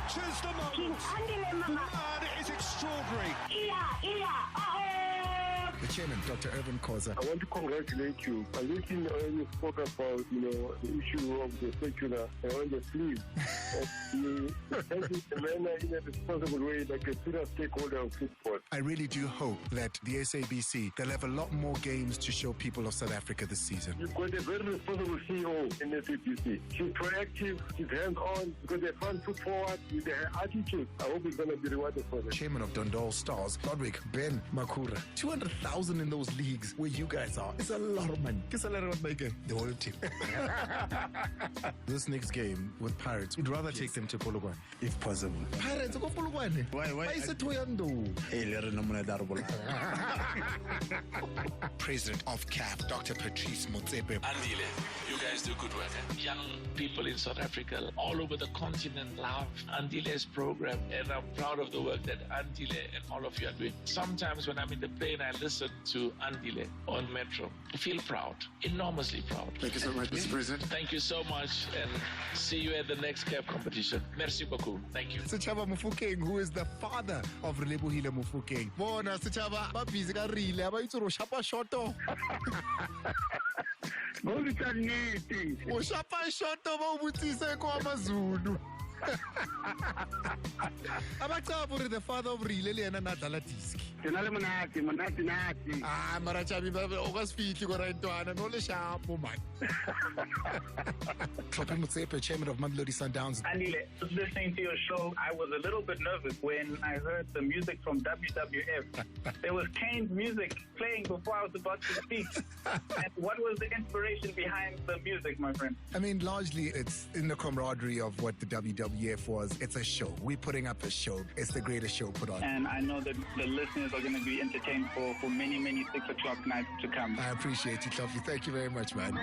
captures the moment. The man is extraordinary. The chairman, Dr. Urban Khoza. I want to congratulate you. I listened when you spoke about, the issue of the secular on the sleeve. You handled the manner in a responsible way, like a serious stakeholder of football. I really do hope that the SABC, they'll have a lot more games to show people of South Africa this season. You've got a very responsible CEO in the SABC. She's proactive, she's hands-on, because they front foot forward with her attitude. I hope it's going to be rewarded for them. Chairman of Dondol Stars, Ludwig Ben Makura. 200,000 in those leagues where you guys are. It's a lot of money. It's a lot of money. The whole team. This next game with Pirates, we'd rather take them to Polokwane. If possible. Pirates, go Polokwane. Why is it Toyando? President of CAF, Dr. Patrice Motsepe. Andile, you guys do good work. Young people in South Africa, all over the continent, love Andile's program, and I'm proud of the work that Andile and all of you are doing. Sometimes when I'm in the plane, I listen to Andile on Metro. I feel proud, enormously proud. Thank you so much, Mr. President. Thank you so much, and see you at the next CAF competition. Merci beaucoup. Thank you. Setjhaba Mofokeng, who is the father of Relebohile Mofokeng. Bona Setjhaba ba busy ka rile ba itse ro shapa shoto. Go to Taniti. O shapa shoto ba o botsise ko amaZulu. Abacaba the father of Rile le yena na dlala disc. Monati. Ah, mara chabi ba o ka sfiti go rentwana no le shapo man. Tlhophe Motsepe, chairman of Mamelodi Sundowns. Andile, listening to your show, I was a little bit nervous when I heard the music from WWF. There was Kane's music playing before I was about to speak. And what was the inspiration behind the music, my friend? I mean, largely it's in the camaraderie of what the WWF was. It's a show. We're putting up a show. It's the greatest show put on. And I know that the listeners are going to be entertained for many, many 6 o'clock nights to come. I appreciate you, Tlhophe. Thank you very much, man.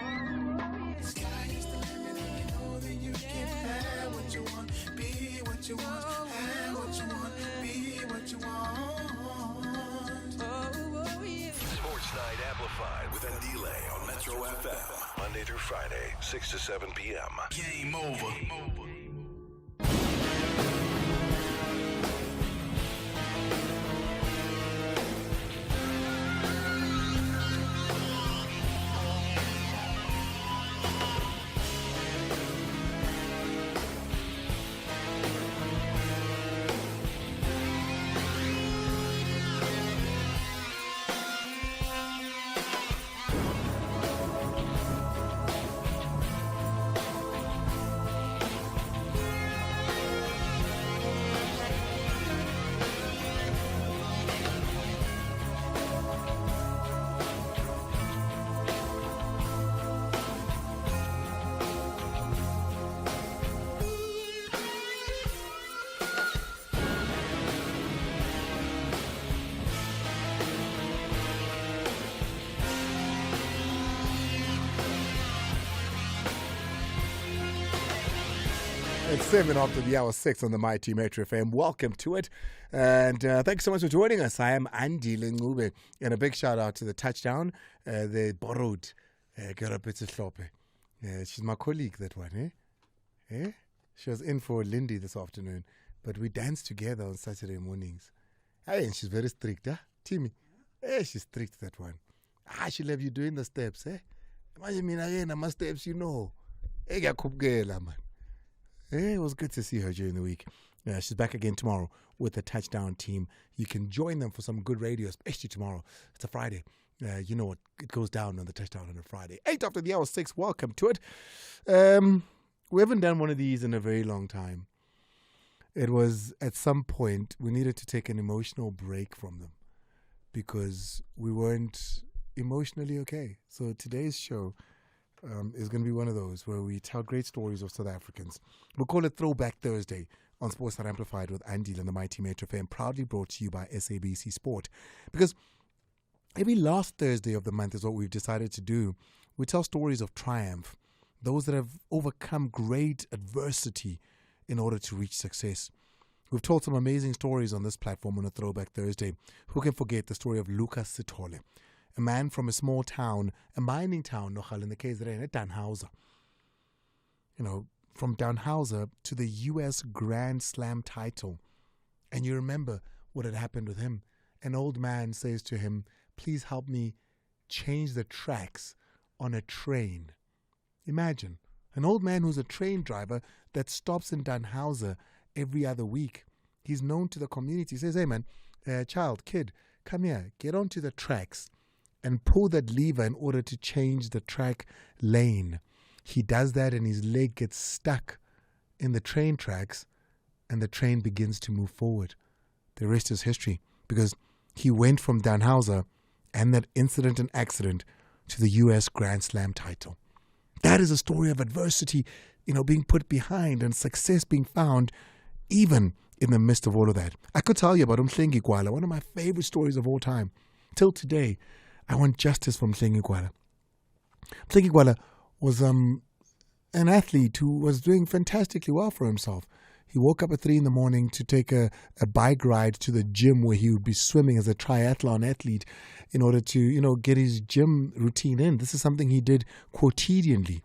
The sky is the limit, and you know that you can have what you want, be what you want, have what you want, be what you want. Sports Night Amplified with Andile on Metro FM. Monday through Friday, 6 to 7 p.m. Game over. It's 7 after the hour 6 on the Mighty Metro FM. Welcome to it. And thanks so much for joining us. I am Andile Ncube. And a big shout out to the touchdown. They borrowed Garapitse Hlophe. She's my colleague, that one. She was in for Lindy this afternoon. But we danced together on Saturday mornings. And she's very strict, Timmy. She's strict, that one. She'll have you doing the steps, Imagine me again, my steps, you know. Man. It was good to see her during the week. She's back again tomorrow with the touchdown team. You can join them for some good radio, especially tomorrow. It's a Friday. You know what? It goes down on the touchdown on a Friday. 8 after the hour 6. Welcome to it. We haven't done one of these in a very long time. It was at some point we needed to take an emotional break from them because we weren't emotionally okay. So today's show is going to be one of those where we tell great stories of South Africans. We'll call it Throwback Thursday on Sports Night Amplified with Andile and the Mighty Metro FM, proudly brought to you by SABC Sport. Because every last Thursday of the month is what we've decided to do. We tell stories of triumph, those that have overcome great adversity in order to reach success. We've told some amazing stories on this platform on a Throwback Thursday. Who can forget the story of 𝚂𝚙𝚘𝚛𝚛𝚝, a man from a small town, a mining town, in the KZN, Danhauser. from 𝚃𝚗𝚎 to the U.S. Grand Slam title. And you remember what had happened with him. An old man says to him, please help me change the tracks on a train. Imagine, an old man who's a train driver that stops in 𝚃𝚗𝚎 every other week. He's known to the community. He says, hey man, kid, come here, get onto the tracks and pull that lever in order to change the track lane. He does that and his leg gets stuck in the train tracks and the train begins to move forward. The rest is history, because he went from 𝚃𝚗𝚎 and that incident and accident to the U.S. Grand Slam title. That is a story of adversity, being put behind and success being found even in the midst of all of that. I could tell you about 𝚃𝚘𝚗𝚜, one of my favorite stories of all time. Till today, I want justice from 𝚃𝚘𝚗𝚜. 𝚃𝚘𝚗𝚜 was an athlete who was doing fantastically well for himself. He woke up at 3 a.m. to take a bike ride to the gym where he would be swimming as a triathlon athlete in order to, get his gym routine in. This is something he did quotidianly.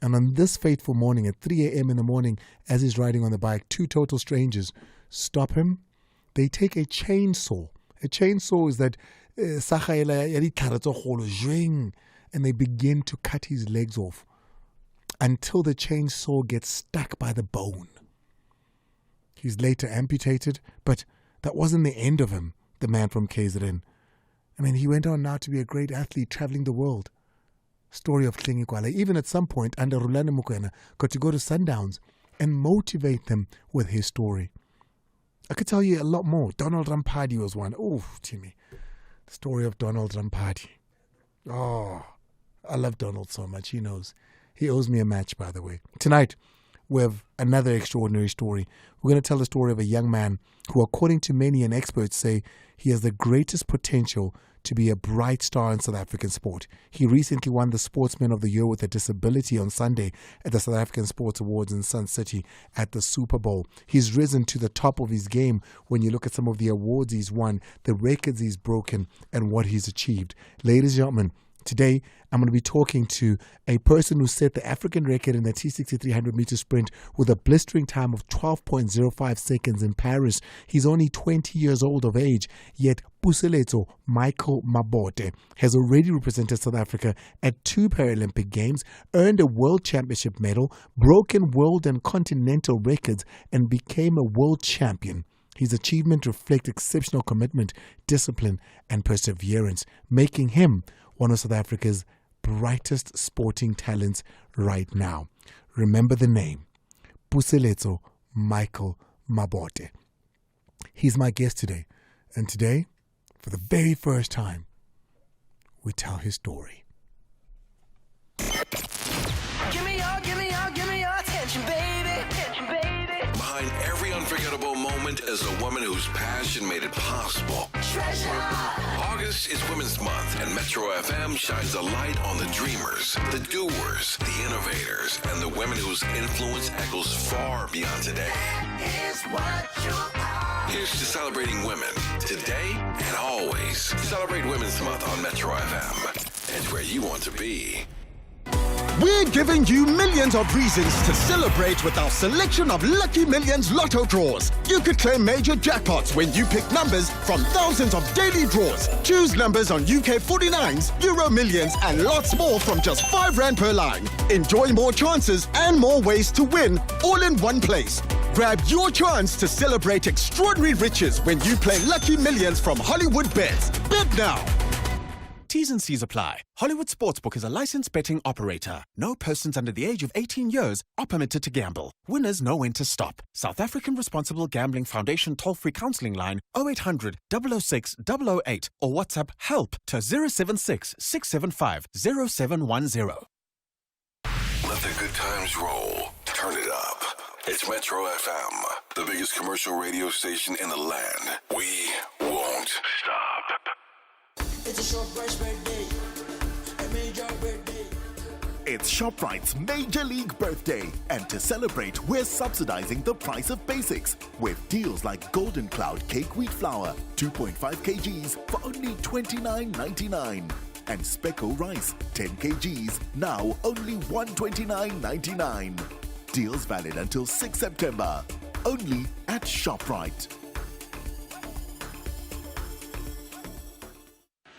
And on this fateful morning at 3 a.m. in the morning, as he's riding on the bike, 2 total strangers stop him. They take a chainsaw. A chainsaw is that and they begin to cut his legs off until the chainsaw gets stuck by the bone. He's later amputated, but that wasn't the end of him, the man from KZN. He went on now to be a great athlete traveling the world. Story of 𝚃𝚘𝚗𝚜. Even at some point, under Rulani Mokoena, got to go to Sundowns and motivate them with his story. I could tell you a lot more. Donald Ramphadi was one. Oh, Timmy. The story of Donald Ramphadi. Oh, I love Donald so much. He knows. He owes me a match, by the way. Tonight, we have another extraordinary story. We're going to tell the story of a young man who, according to many and experts, say he has the greatest potential to be a bright star in South African sport. He recently won the Sportsman of the Year with a Disability on Sunday at the South African Sports Awards in Sun City at the Super Bowl. He's risen to the top of his game when you look at some of the awards he's won, the records he's broken, and what he's achieved. Ladies and gentlemen, today, I'm going to be talking to a person who set the African record in the T60 300-meter sprint with a blistering time of 12.05 seconds in Paris. He's only 20 years old of age, yet 𝚂𝚘𝚘𝚛 Michael Mabothe has already represented South Africa at 2 Paralympic Games, earned a World Championship medal, broken world and continental records, and became a world champion. His achievement reflects exceptional commitment, discipline, and perseverance, making him one of South Africa's brightest sporting talents right now. Remember the name, 𝚂𝚘𝚘𝚛 Michael Mabothe. He's my guest today, and today, for the very first time, we tell his story. Give me your attention, baby. Behind every unforgettable moment is a woman whose passion made it possible. Treasure. August is Women's Month, and Metro FM shines a light on the dreamers, the doers, the innovators, and the women whose influence echoes far beyond today. Is what you are. Here's to celebrating women, today and always. Celebrate Women's Month on Metro FM. It's where you want to be. We're giving you millions of reasons to celebrate with our selection of Lucky Millions Lotto draws. You could claim major jackpots when you pick numbers from thousands of daily draws. Choose numbers on UK 49s, Euro Millions, and lots more from just R5 per line. Enjoy more chances and more ways to win, all in one place. Grab your chance to celebrate extraordinary riches when you play Lucky Millions from Hollywood Bets. Bet now. T's and C's apply. Hollywood Sportsbook is a licensed betting operator. No persons under the age of 18 years are permitted to gamble. Winners know when to stop. South African Responsible Gambling Foundation toll-free counseling line 0800 006 008 or WhatsApp HELP to 076 675 0710. Let the good times roll. Turn it up. It's Metro FM, the biggest commercial radio station in the land. We won't stop. It's a ShopRite's birthday. A major birthday. It's ShopRite's Major League Birthday, and to celebrate, we're subsidizing the price of basics with deals like Golden Cloud Cake Wheat Flour, 2.5 kgs for only $29.99. And Specco Rice, 10 kgs, now only $129.99. Deals valid until 6 September. Only at ShopRite.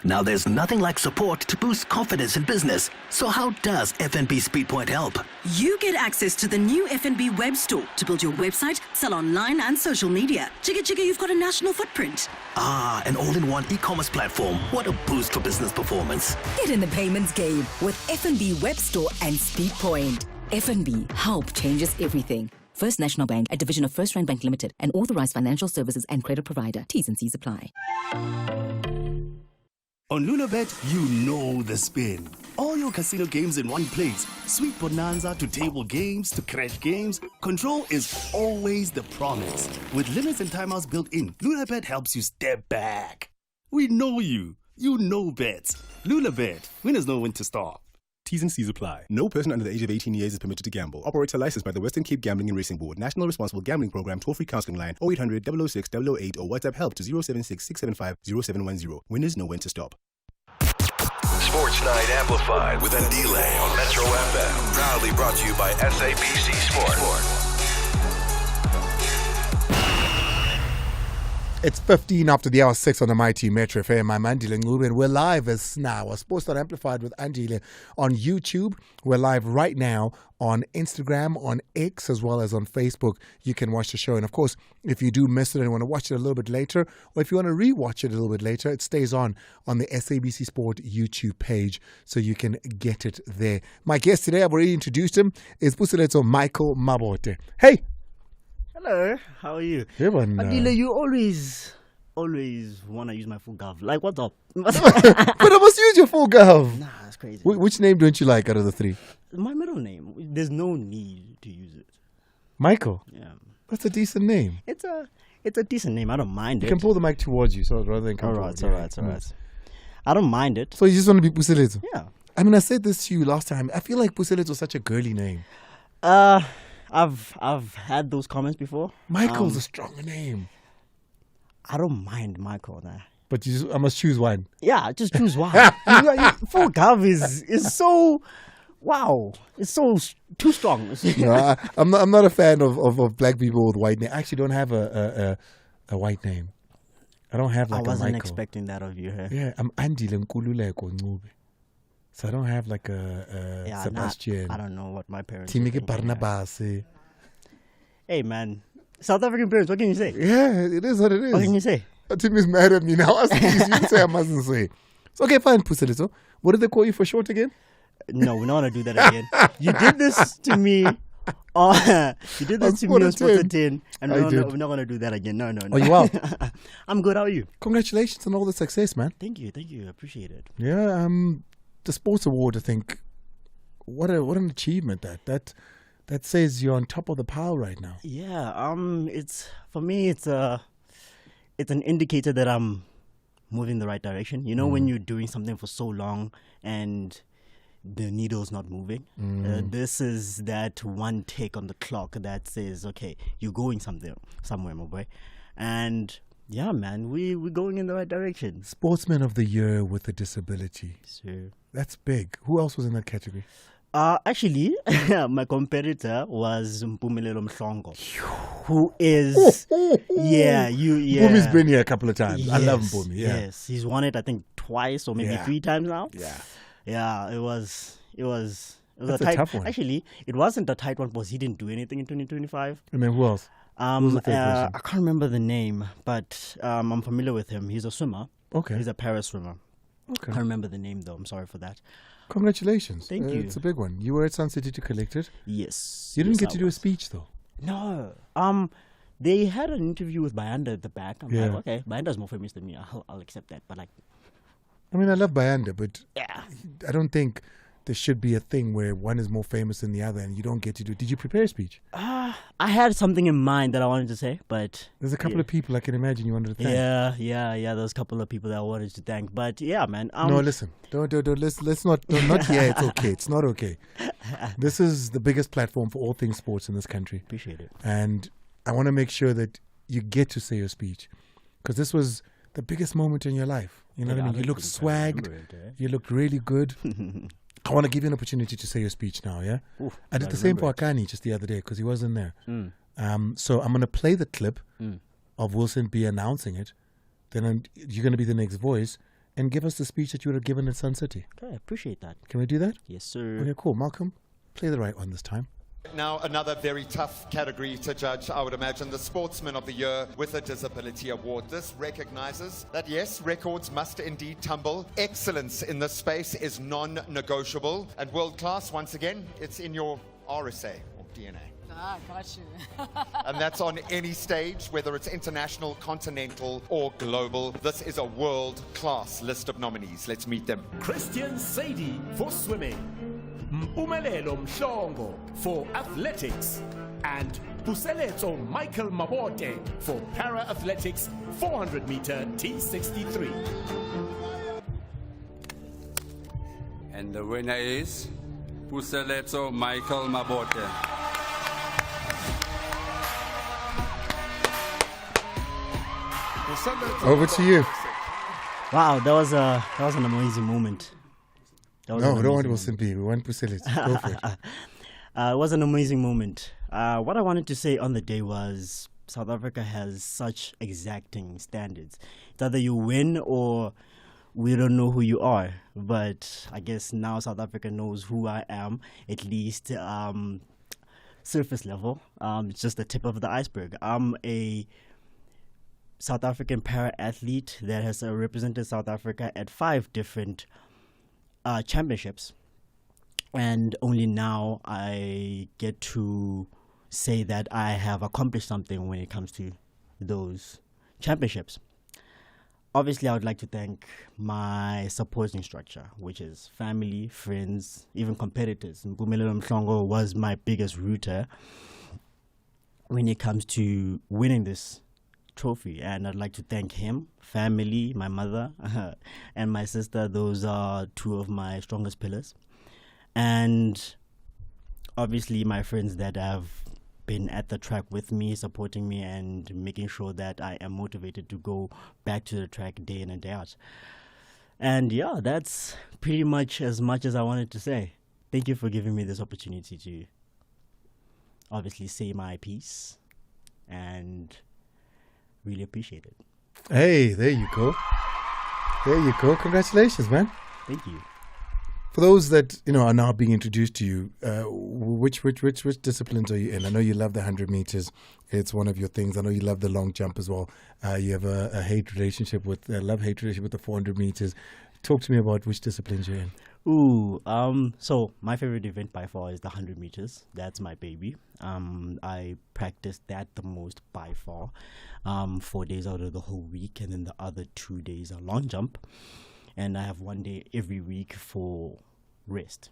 Now, there's nothing like support to boost confidence in business. So how does FNB Speedpoint help? You get access to the new FNB web store to build your website, sell online and social media. Chicka, you've got a national footprint. Ah, an all-in-one e-commerce platform. What a boost for business performance. Get in the payments game with FNB Web Store and Speedpoint. FNB, help changes everything. First National Bank, a division of First Rand Bank Limited, an authorized financial services and credit provider. T's and C's apply. On Lunabet, you know the spin. All your casino games in one place. Sweet bonanza to table games to crash games. Control is always the promise. With limits and timeouts built in, Lunabet helps you step back. We know you. You know bets. Lunabet. Winners know when to stop. T's and C's apply. No person under the age of 18 years is permitted to gamble. Operator licensed by the Western Cape Gambling and Racing Board. National Responsible Gambling Program. Toll-free counseling line 0800 006 008 or WhatsApp help to 076 675 0710. Winners know when to stop. Sports Night Amplified with Andile on Metro FM. Proudly brought to you by SABC Sport. It's 15 after the hour 6 on the Mighty Metro FM. I'm Andile Ncube, and we're live as now. Our Sports Night Amplified with Andile on YouTube. We're live right now on Instagram, on X, as well as on Facebook. You can watch the show. And of course, if you do miss it and want to watch it a little bit later, or if you want to rewatch it a little bit later, it stays on the SABC Sport YouTube page, so you can get it there. My guest today, I've already introduced him, is 𝚂𝚘𝚘𝚛𝚝 Michael Mabote. Hey! Hello, how are you? Andile, you always want to use my full gov. Like, what's up? But I must use your full gov. Nah, that's crazy. Which name don't you like out of the three? My middle name. There's no need to use it. Michael? Yeah. That's a decent name. It's a decent name. I don't mind it. You can pull the mic towards you, so rather than come towards you. All right. I don't mind it. So you just want to be 𝚂𝚘𝚘𝚛? Yeah. I mean, I said this to you last time. I feel like 𝚂𝚘𝚘𝚛 was such a girly name. I've had those comments before. Michael's a stronger name. I don't mind Michael. Nah. But I must choose one. Yeah, just choose one. Full gov is so, wow. It's so too strong. No, I'm not a fan of black people with white names. I actually don't have a white name. I don't have like a Michael. I wasn't expecting that of you. Hey? Yeah, I'm Andile Ncube. So I don't have like a Sebastian. I don't know what my parents. Timike Barnabas. Hey man, South African parents. What can you say? Yeah, it is what it is. What can you say? Tim is mad at me now. You say I mustn't say. So okay, fine, 𝚂𝚘𝚘𝚛. What did they call you for short again? No, we're not gonna do that again. You did this to me. You did this to me on Sports 10, and we're not gonna do that again. No. Oh, you are? I'm good. How are you? Congratulations on all the success, man. Thank you. I appreciate it. Yeah. The Sports Award, I think, what an achievement that says you're on top of the pile right now. Yeah, it's for me it's an indicator that I'm moving in the right direction. You know, when you're doing something for so long and the needle's not moving, this is that one tick on the clock that says, okay, you're going somewhere, my boy. And yeah, man, we're going in the right direction. Sportsman of the Year with a disability. Sure. That's big. Who else was in that category? Actually, my competitor was Mpumelelo Mhlongo, who is Mpumi's been here a couple of times. Yes, I love Mpumi. Yeah. Yes, he's won it I think twice or maybe 3 times now. Yeah. It was a tough one. Actually, it wasn't a tight one because he didn't do anything in 2025. I mean, who else? I can't remember the name, but I'm familiar with him. He's a swimmer. Okay. He's a para swimmer. Okay. I can't remember the name though. I'm sorry for that. Congratulations. Thank you. It's a big one. You were at Sun City to collect it. Yes. You didn't get to do a speech though. No. They had an interview with Bayanda at the back. I'm like, okay, Bayanda's more famous than me. I'll accept that. But I mean, I love Bayanda, but yeah, I don't think there should be a thing where one is more famous than the other and you don't get to do it. Did you prepare a speech? I had something in mind that I wanted to say, but there's a couple of people I can imagine you wanted to thank. Yeah. There's a couple of people that I wanted to thank, but yeah, man. No, listen, don't. Let's not here. It's okay. It's not okay. This is the biggest platform for all things sports in this country. Appreciate it. And I want to make sure that you get to say your speech, because this was the biggest moment in your life. You know what I mean? You looked swagged. You looked really good. I want to give you an opportunity to say your speech now, yeah? Oof, I did the same for Akani just the other day because he wasn't there. So I'm going to play the clip of Wilson B announcing it. Then you're going to be the next voice and give us the speech that you would have given at Sun City. Okay, I appreciate that. Can we do that? Yes, sir. Okay, cool. Malcolm, play the right one this time. Now, another very tough category to judge, I would imagine, the Sportsman of the Year with a Disability Award. This recognizes that, yes, records must indeed tumble. Excellence in this space is non-negotiable. And world class, once again, it's in your RSA or DNA. Ah, got you. And that's on any stage, whether it's international, continental, or global. This is a world-class list of nominees. Let's meet them. Christian Sadie for swimming, Mpumelelo Mhlongo for athletics, and 𝚂𝚙𝚘𝚛𝚛𝚝 for para-athletics 400-meter T63. And the winner is 𝚂𝚙𝚘𝚛𝚝. Over to you. Wow, that was an amazing moment. No, we don't want Wilson B. We want 𝚂𝚙𝚘𝚛𝚝. Go for it. It was an amazing moment. What I wanted to say on the day was South Africa has such exacting standards. It's either you win or we don't know who you are. But I guess now South Africa knows who I am, at least surface level. It's just the tip of the iceberg. I'm a South African para-athlete that has represented South Africa at 5 different championships. And only now I get to say that I have accomplished something when it comes to those championships. Obviously, I would like to thank my supporting structure, which is family, friends, even competitors. Mpumelelo Mhlongo was my biggest rooter when it comes to winning this trophy, and I'd like to thank him, family, my mother, and my sister. Those are 2 of my strongest pillars. And obviously my friends that have been at the track with me, supporting me and making sure that I am motivated to go back to the track day in and day out. And yeah, that's pretty much as I wanted to say. Thank you for giving me this opportunity to obviously say my piece, and really appreciate it. Hey, there you go. There you go. Congratulations, man. Thank you. For those that are now being introduced to you, which disciplines are you in? I know you love the 100 meters; it's one of your things. I know you love the long jump as well. You have a love-hate relationship with the 400 meters. Talk to me about which disciplines you're in. So my favorite event by far is the 100 meters. That's my baby. I practice that the most by far, 4 days out of the whole week, and then the other 2 days are long jump. And I have 1 day every week for rest.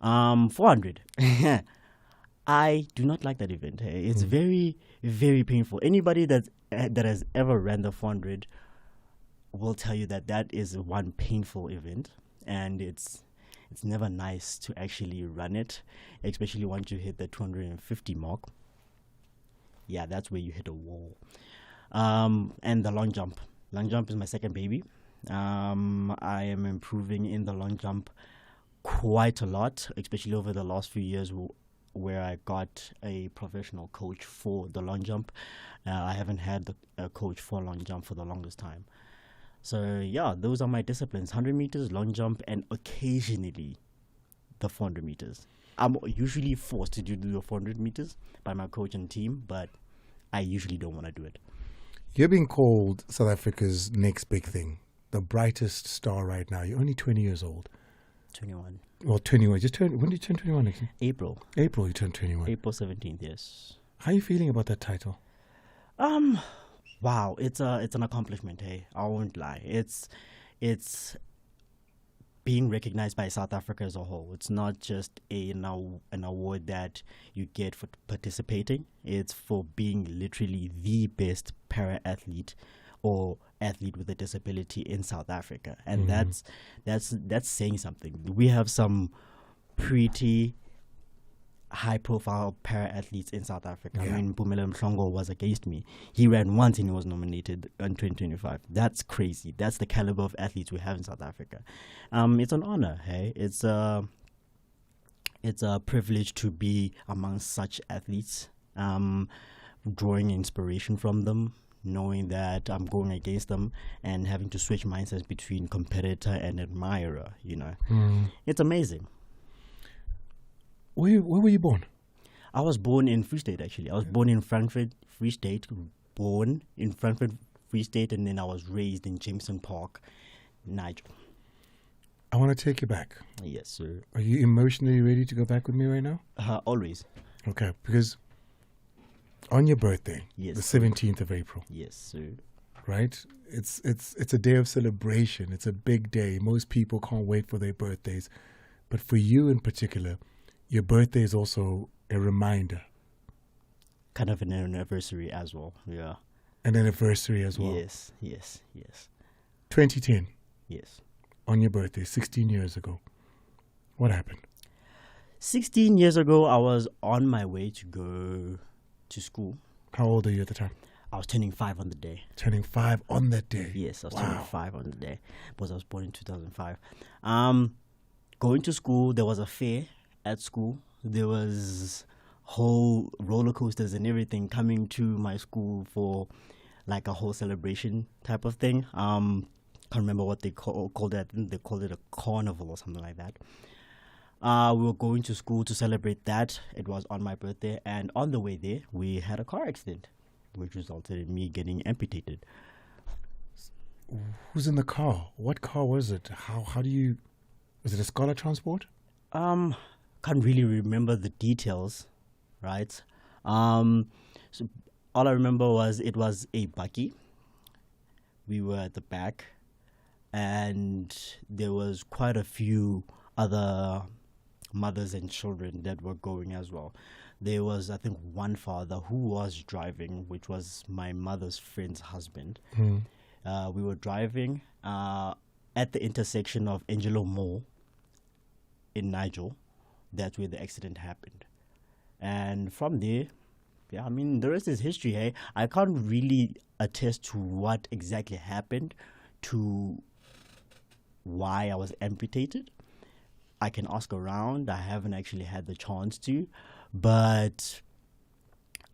400. I do not like that event. It's very, very painful. Anybody that has ever ran the 400 will tell you that is one painful event, and it's never nice to actually run it, especially once you hit the 250 mark. Yeah, that's where you hit a wall. And the long jump. Long jump is my second baby. I am improving in the long jump quite a lot, especially over the last few years where I got a professional coach for the long jump. I haven't had a coach for long jump for the longest time. So yeah, those are my disciplines: 100 meters, long jump, and occasionally the 400 meters. I'm usually forced to do the 400 meters by my coach and team, but I usually don't want to do it. You're being called South Africa's next big thing, the brightest star right now. You're only 20 years old. 21. Well, 21. When did you turn 21 next year? April. April you turned 21. April 17th, yes. How are you feeling about that title? Wow, it's an accomplishment, hey. I won't lie. It's being recognized by South Africa as a whole. It's not just an award that you get for participating. It's for being literally the best para-athlete or athlete with a disability in South Africa. And that's saying something. We have some pretty high-profile para-athletes in South Africa. I mean, 𝚂𝚘𝚘 𝚂𝚘𝚏 was against me. He ran once and he was nominated in 2025. That's crazy. That's the caliber of athletes we have in South Africa. It's an honor, hey? It's a privilege to be among such athletes, drawing inspiration from them, knowing that I'm going against them and having to switch mindsets between competitor and admirer, It's amazing. Where were you born? I was born in Free State, actually. I was born in Frankfurt, Free State, and then I was raised in Jameson Park, Nigel. I want to take you back. Yes, sir. Are you emotionally ready to go back with me right now? Always. Okay, because on your birthday, yes, the 17th of April. Yes, sir. Right? It's a day of celebration. It's a big day. Most people can't wait for their birthdays. But for you in particular, your birthday is also a reminder. Kind of an anniversary as well, yeah. An anniversary as well. Yes. 2010. Yes. On your birthday, 16 years ago. What happened? 16 years ago, I was on my way to go to school. How old are you at the time? I was turning 5 on the day. Turning 5 on that day? Yes, I was turning 5 on the day because I was born in 2005. Going to school, there was a fair at school. There was whole roller coasters and everything coming to my school for like a whole celebration type of thing. Can't remember what they called it. I think they called it a carnival or something like that. We were going to school to celebrate that. It was on my birthday, and on the way there, we had a car accident, which resulted in me getting amputated. Who's in the car? What car was it? How do you... Was it a scholar transport? Can't really remember the details, right? So all I remember was it was a buggy. We were at the back, and there was quite a few other mothers and children that were going as well. There was, I think, one father who was driving, which was my mother's friend's husband. We were driving at the intersection of Angelo Mall in Nigel. That's where the accident happened. And from there, the rest is history, hey? I can't really attest to what exactly happened, to why I was amputated. I can ask around. I haven't actually had the chance to. But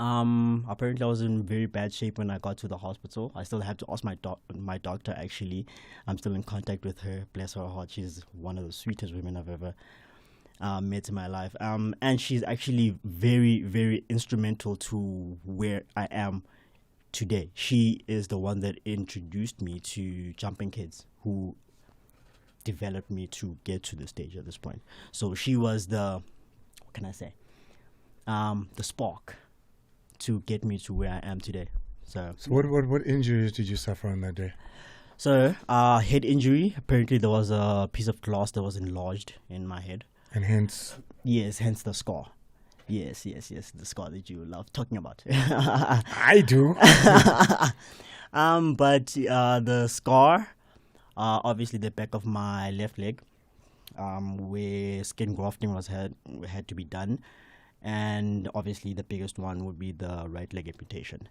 apparently I was in very bad shape when I got to the hospital. I still have to ask my doctor, actually. I'm still in contact with her. Bless her heart. She's one of the sweetest women I've ever met in my life. And she's actually very, very instrumental to where I am today. She is the one that introduced me to Jumping Kids, who developed me to get to the stage at this point. So she was the, what can I say, the spark to get me to where I am today. So what injuries did you suffer on that day? So head injury. Apparently there was a piece of glass that was enlarged in my head. And hence? Yes, hence the scar. Yes, the scar that you love talking about. I do. But the scar, obviously the back of my left leg, where skin grafting had to be done, and obviously the biggest one would be the right leg amputation.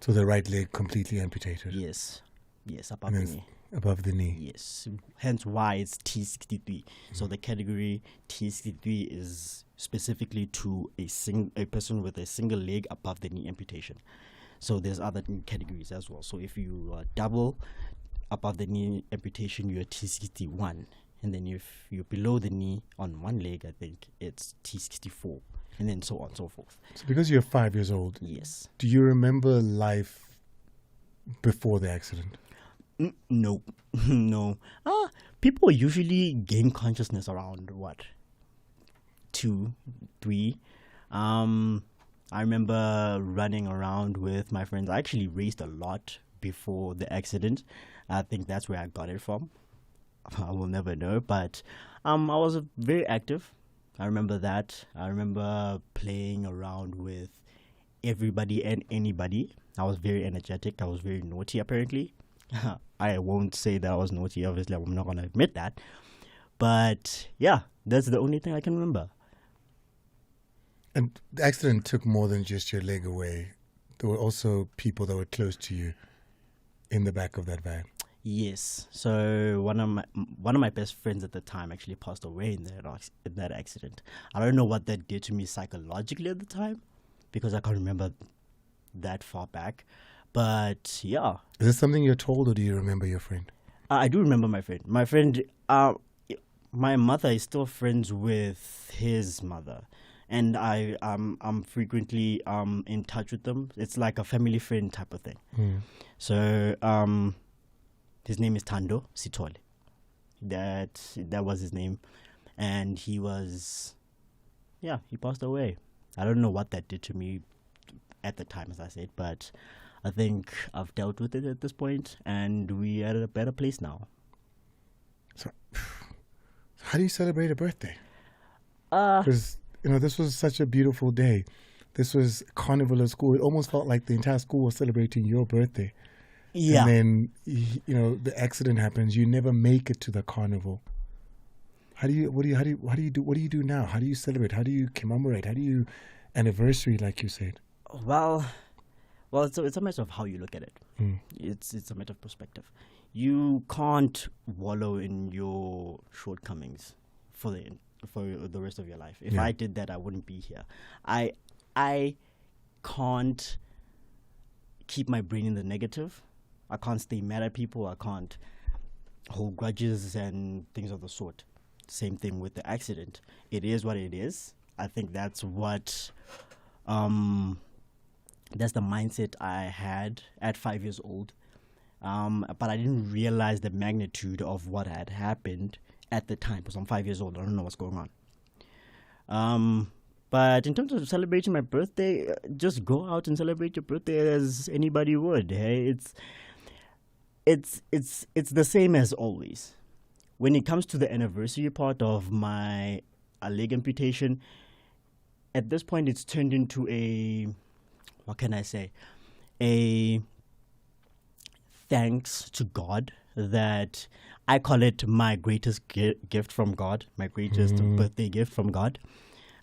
So the right leg completely amputated? Yes, above the knee. Above the knee. Yes, hence why it's T63. So the category T63 is specifically to a person with a single leg above the knee amputation. So there's other categories as well. So if you double above the knee amputation, you're T61. And then if you're below the knee on one leg, I think it's T64. And then so on and so forth. So because you're 5 years old, yes. Do you remember life before the accident? No. People usually gain consciousness around, 2, 3. I remember running around with my friends. I actually raced a lot before the accident. I think that's where I got it from. I will never know, but I was very active. I remember that. I remember playing around with everybody and anybody. I was very energetic. I was very naughty, apparently. I won't say that I was naughty. Obviously, I'm not going to admit that. But yeah, that's the only thing I can remember. And the accident took more than just your leg away. There were also people that were close to you in the back of that van. Yes. So one of my best friends at the time actually passed away in that accident. I don't know what that did to me psychologically at the time, because I can't remember that far back. But yeah. Is this something you're told, or do you remember your friend? I do remember my friend. My friend, my mother is still friends with his mother, and I'm frequently in touch with them. It's like a family friend type of thing. Mm. So his name is Thando Sithole. That was his name, and he passed away. I don't know what that did to me at the time, as I said, but I think I've dealt with it at this point, and we are at a better place now. So, how do you celebrate a birthday? Because this was such a beautiful day. This was carnival at school. It almost felt like the entire school was celebrating your birthday. Yeah. And then the accident happens. You never make it to the carnival. What do you do now? How do you celebrate? How do you commemorate? How do you anniversary, like you said? Well, it's a matter of how you look at it. Mm. It's a matter of perspective. You can't wallow in your shortcomings for the rest of your life. If I did that, I wouldn't be here. I can't keep my brain in the negative. I can't stay mad at people. I can't hold grudges and things of the sort. Same thing with the accident. It is what it is. I think that's what that's the mindset I had at 5 years old. But I didn't realize the magnitude of what had happened at the time, because I'm 5 years old. I don't know what's going on. But in terms of celebrating my birthday, just go out and celebrate your birthday as anybody would. Hey, it's the same as always. When it comes to the anniversary part of my leg amputation, at this point it's turned into a thanks to God, that I call it my greatest gift from God, my greatest birthday gift from God.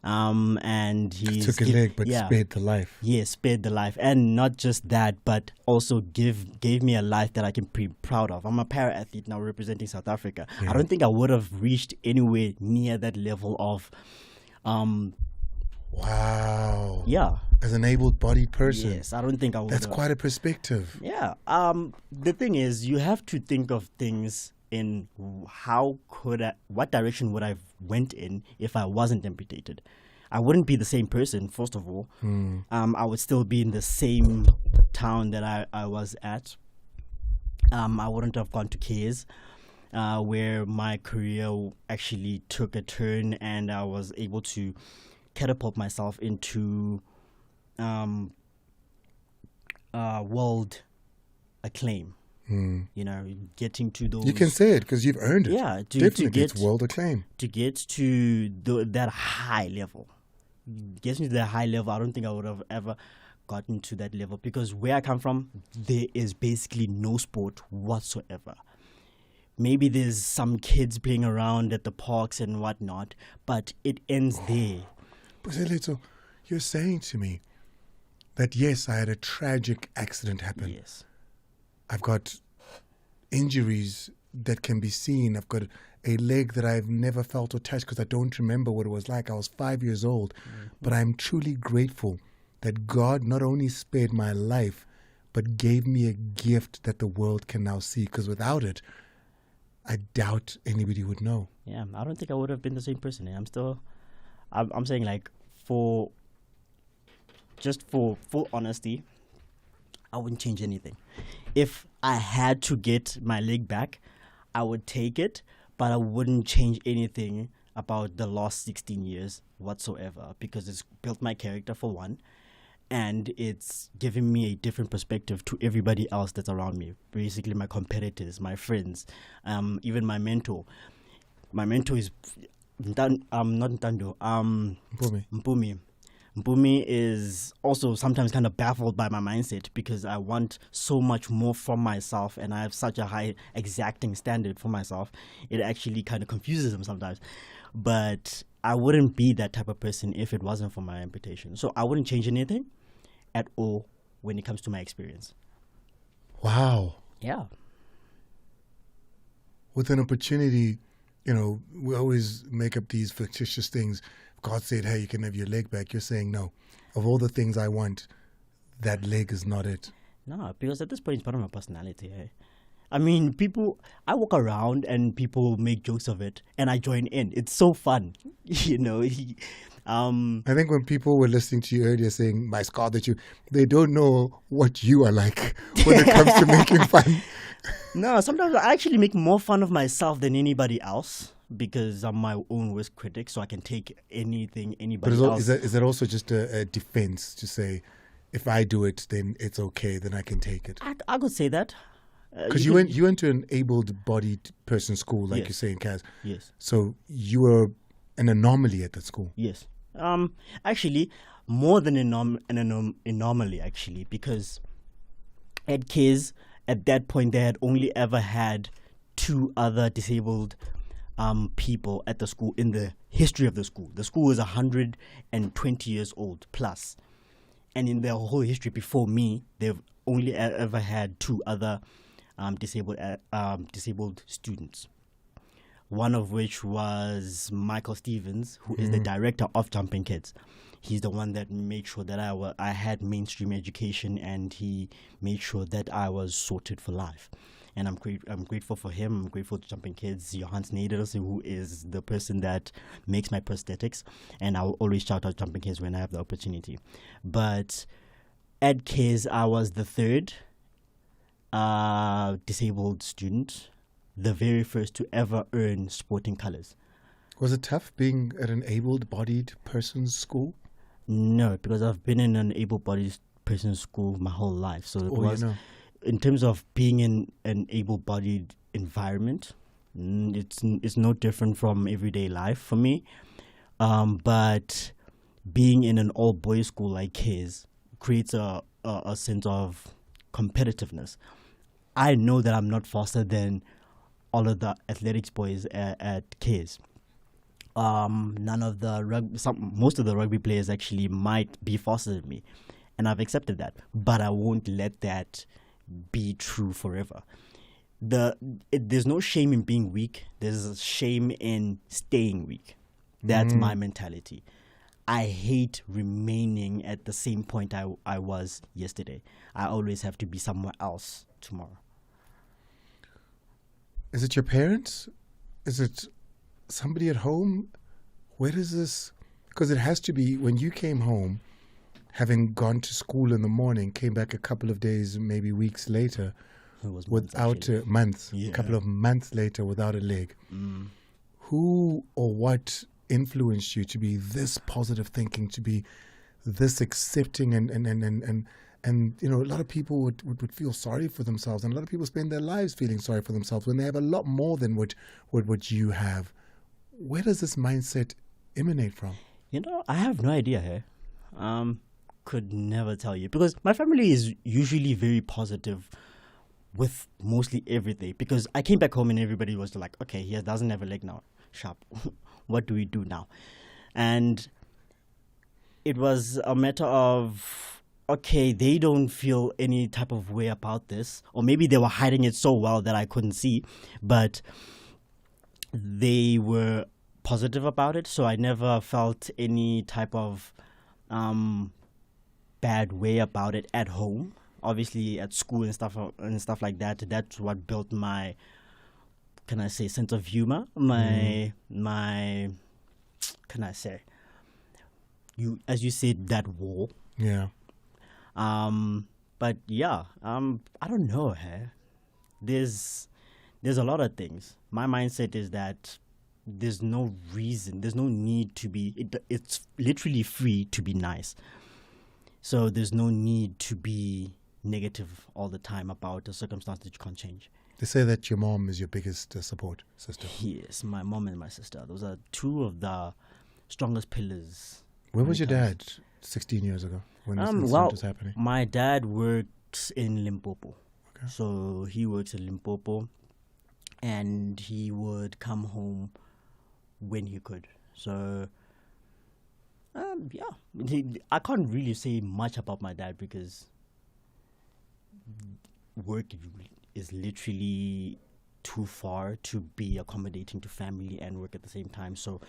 And he took a leg, but spared the life. Yes, spared the life. And not just that, but also gave me a life that I can be proud of. I'm a para-athlete now representing South Africa. Yeah. I don't think I would have reached anywhere near that level of wow. Yeah. As an able-bodied person. Yes, I don't think I would. That's quite a perspective. Yeah. The thing is, you have to think of things in what direction would I went in if I wasn't amputated. I wouldn't be the same person, first of all. I would still be in the same town that I was at. I wouldn't have gone to Cares, where my career actually took a turn, and I was able to catapult myself into world acclaim. Getting to those. You can say it because you've earned it. Yeah, definitely, it's world acclaim. To get to that high level, getting to that high level, I don't think I would have ever gotten to that level, because where I come from, there is basically no sport whatsoever. Maybe there's some kids playing around at the parks and whatnot, but it ends there. But 𝚂𝚘𝚘, you're saying to me that yes, I had a tragic accident happen. Yes. I've got injuries that can be seen. I've got a leg that I've never felt or touched because I don't remember what it was like. I was 5 years old. But I'm truly grateful that God not only spared my life, but gave me a gift that the world can now see. Because without it, I doubt anybody would know. Yeah, I don't think I would have been the same person. I'm saying, like, for full honesty, I wouldn't change anything. If I had to get my leg back, I would take it, but I wouldn't change anything about the last 16 years whatsoever, because it's built my character, for one, and it's given me a different perspective to everybody else that's around me. Basically, my competitors, my friends, even my mentor. My mentor is not Ntando, Mpumi. Mpumi is also sometimes kind of baffled by my mindset, because I want so much more from myself and I have such a high exacting standard for myself. It actually kind of confuses him sometimes. But I wouldn't be that type of person if it wasn't for my amputation. So I wouldn't change anything at all when it comes to my experience. Wow. Yeah. With an opportunity, we always make up these fictitious things. God said, hey, you can have your leg back. You're saying, no. Of all the things I want, that leg is not it. No, because at this point, it's part of my personality. Eh? I mean, I walk around and people make jokes of it, and I join in. It's so fun, I think when people were listening to you earlier saying, my scar they don't know what you are like when it comes to making fun. No, sometimes I actually make more fun of myself than anybody else because I'm my own worst critic, so I can take anything anybody else. Is that also just a defense to say, if I do it, then it's okay, then I can take it? I could say that. Because you went to an able-bodied person school, like yes. you say in Kaz. Yes. So you were an anomaly at that school. Yes. Actually, more than an anomaly, actually, because at Kaz, at that point, they had only ever had 2 other disabled people at the school in the history of the school. The school is 120 years old plus. And in their whole history before me, they've only ever had 2 other disabled students. One of which was Michael Stevens, who is the director of Jumping Kids. He's the one that made sure that I had mainstream education, and he made sure that I was sorted for life. And I'm grateful for him. I'm grateful to Jumping Kids, Johan Snyders, who is the person that makes my prosthetics. And I'll always shout out Jumping Kids when I have the opportunity. But at Kids, I was the 3rd disabled student, the very first to ever earn sporting colors. Was it tough being at an able-bodied person's school? No, because I've been in an able-bodied person's school my whole life. So in terms of being in an able-bodied environment, it's no different from everyday life for me. But being in an all-boys school like his creates a sense of competitiveness. I know that I'm not faster than all of the athletics boys at K's. Most of the rugby players actually might be faster than me, and I've accepted that. But I won't let that be true forever. There's no shame in being weak. There's a shame in staying weak. That's my mentality. I hate remaining at the same point I was yesterday. I always have to be somewhere else tomorrow. Is it your parents? Is it somebody at home? Where does this... Because it has to be when you came home, having gone to school in the morning, came back a couple of days, maybe weeks later, without a month, a couple of months later without a leg. Who or what influenced you to be this positive thinking, to be this accepting, and a lot of people would feel sorry for themselves, and a lot of people spend their lives feeling sorry for themselves when they have a lot more than what you have. Where does this mindset emanate from? I have no idea here. Could never tell you, because my family is usually very positive with mostly everything, because I came back home and everybody was like, okay, he doesn't have a leg now. Sharp. What do we do now? And it was a matter of, okay, they don't feel any type of way about this, or maybe they were hiding it so well that I couldn't see, but they were positive about it, so I never felt any type of bad way about it at home. Obviously at school and stuff like that, that's what built my, can I say, sense of humor, my can I say, as you said, that wall. Yeah. But yeah, I don't know. There's a lot of things. My mindset is that there's no reason, there's no need to be. It's literally free to be nice. So there's no need to be negative all the time about a circumstance that you can't change. They say that your mom is your biggest support sister. Yes, my mom and my sister. Those are 2 of the strongest pillars. Where was your dad 16 years ago when this incident was happening? My dad works in Limpopo. Okay. So he works in Limpopo, and he would come home when he could. So I can't really say much about my dad because work is literally too far to be accommodating to family and work at the same time. So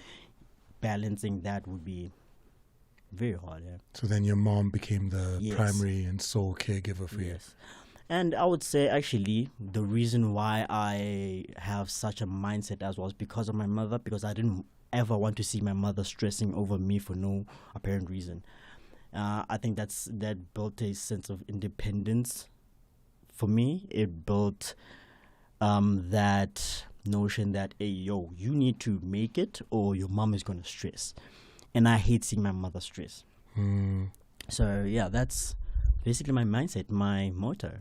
balancing that would be very hard. Yeah. So then your mom became the primary and sole caregiver for you. And I would say actually the reason why I have such a mindset as well is because of my mother, because I didn't ever want to see my mother stressing over me for no apparent reason. I think that built a sense of independence for me. It built that notion that, hey, yo, you need to make it or your mom is going to stress. And I hate seeing my mother stress. So, yeah, that's basically my mindset, my motto.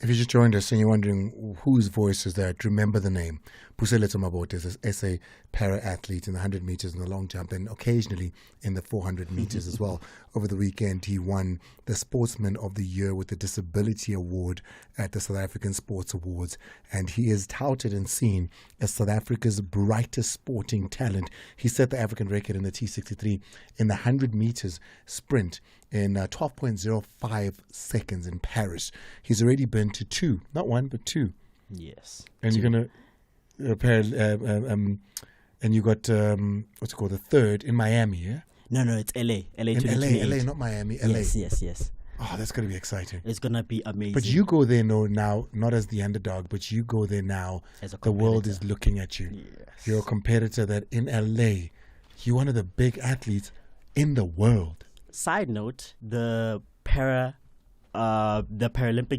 If you just joined us and you're wondering whose voice is that, remember the name. 𝚂𝚙𝚘𝚛𝚝 𝚂𝚑𝚝 is an SA para-athlete in the 100 meters and the long jump, and occasionally in the 400 meters as well. Over the weekend, he won the Sportsman of the Year with the Disability Award at the South African Sports Awards, and he is touted and seen as South Africa's brightest sporting talent. He set the African record in the T63 in the 100 meters sprint in 12.05 seconds in Paris. He's already been to two, not one, but two. Yes. And you're going to and you got what's it called, the third in Miami, yeah? No, it's LA. LA, in LA, not Miami. LA. Yes. Oh, that's going to be exciting. It's going to be amazing. But you go there now, not as the underdog, but you go there now. As a the world is looking at you. Yes. You're a competitor that in LA, you're one of the big athletes in the world. Side note, the Paralympic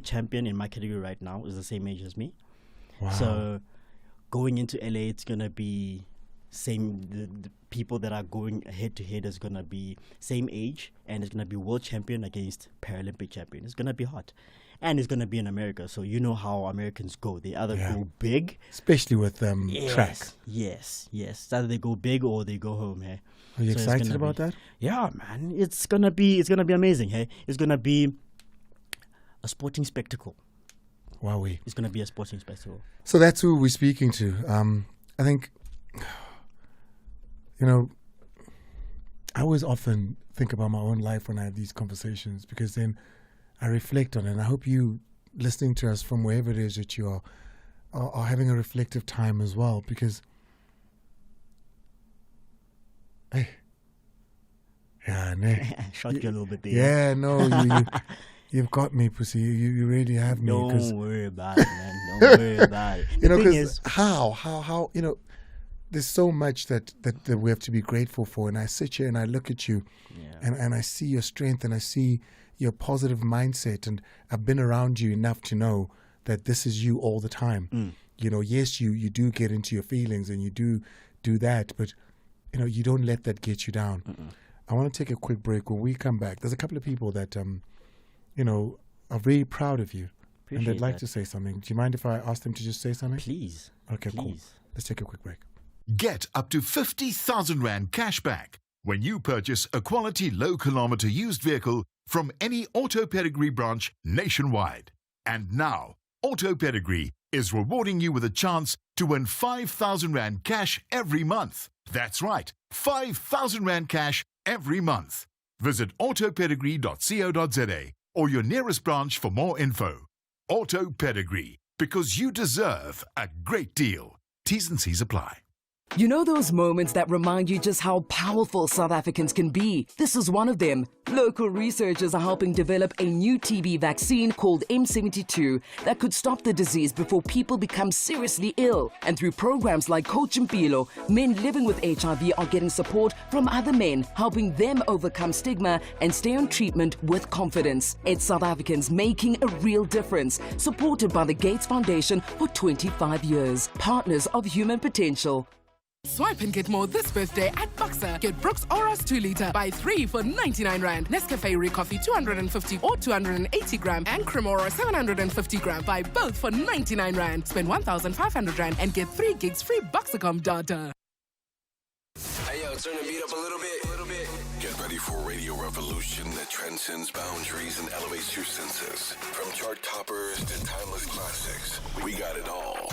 champion in my category right now is the same age as me. Wow. So going into LA, it's going to be same. The people that are going head to head is going to be same age, and it's going to be world champion against Paralympic champion. It's going to be hot. And it's going to be in America. So you know how Americans go. They either go big. Especially with track. Yes. It's either they go big or they go home. Hey. Are you excited about that? Yeah, man. It's gonna be amazing. Hey, it's gonna be a sporting spectacle. Wowee. It's gonna be a sporting spectacle. So that's who we're speaking to. I think, I always often think about my own life when I have these conversations, because then I reflect on it. And I hope you listening to us from wherever it is that you are having a reflective time as well, because hey. Yeah, shot you a little bit there. Yeah, no, you've got me, pussy. You really have me. Don't worry about it, man. Don't worry about it. The thing is, how there's so much that we have to be grateful for. And I sit here and I look at you, and I see your strength and I see your positive mindset. And I've been around you enough to know that this is you all the time. Yes, you do get into your feelings and you do that, but you don't let that get you down. I want to take a quick break. When we come back, there's a couple of people that, are very proud of you. And they'd like to say something. Do you mind if I ask them to just say something? Please. Okay, cool. Let's take a quick break. Get up to 50,000 Rand cash back when you purchase a quality low-kilometer used vehicle from any Auto Pedigree branch nationwide. And now, Auto Pedigree is rewarding you with a chance to win 5,000 Rand cash every month. That's right, 5,000 Rand cash every month. Visit autopedigree.co.za or your nearest branch for more info. Auto Pedigree, because you deserve a great deal. T's and C's apply. You know those moments that remind you just how powerful South Africans can be? This is one of them. Local researchers are helping develop a new TB vaccine called M72 that could stop the disease before people become seriously ill. And through programs like Coach Mpilo, men living with HIV are getting support from other men, helping them overcome stigma and stay on treatment with confidence. It's South Africans making a real difference, supported by the Gates Foundation for 25 years. Partners of human potential. Swipe and get more this birthday at Boxer. Get Brooks Oros 2 litre, buy 3 for 99 Rand. Nescafe Re Coffee 250 or 280 gram and Cremora 750 gram, buy both for 99 Rand. Spend 1,500 Rand and get 3 gigs free Boxercom data. Hey yo, turn the beat up a little bit. Get ready for a radio revolution that transcends boundaries and elevates your senses. From chart toppers to timeless classics, we got it all.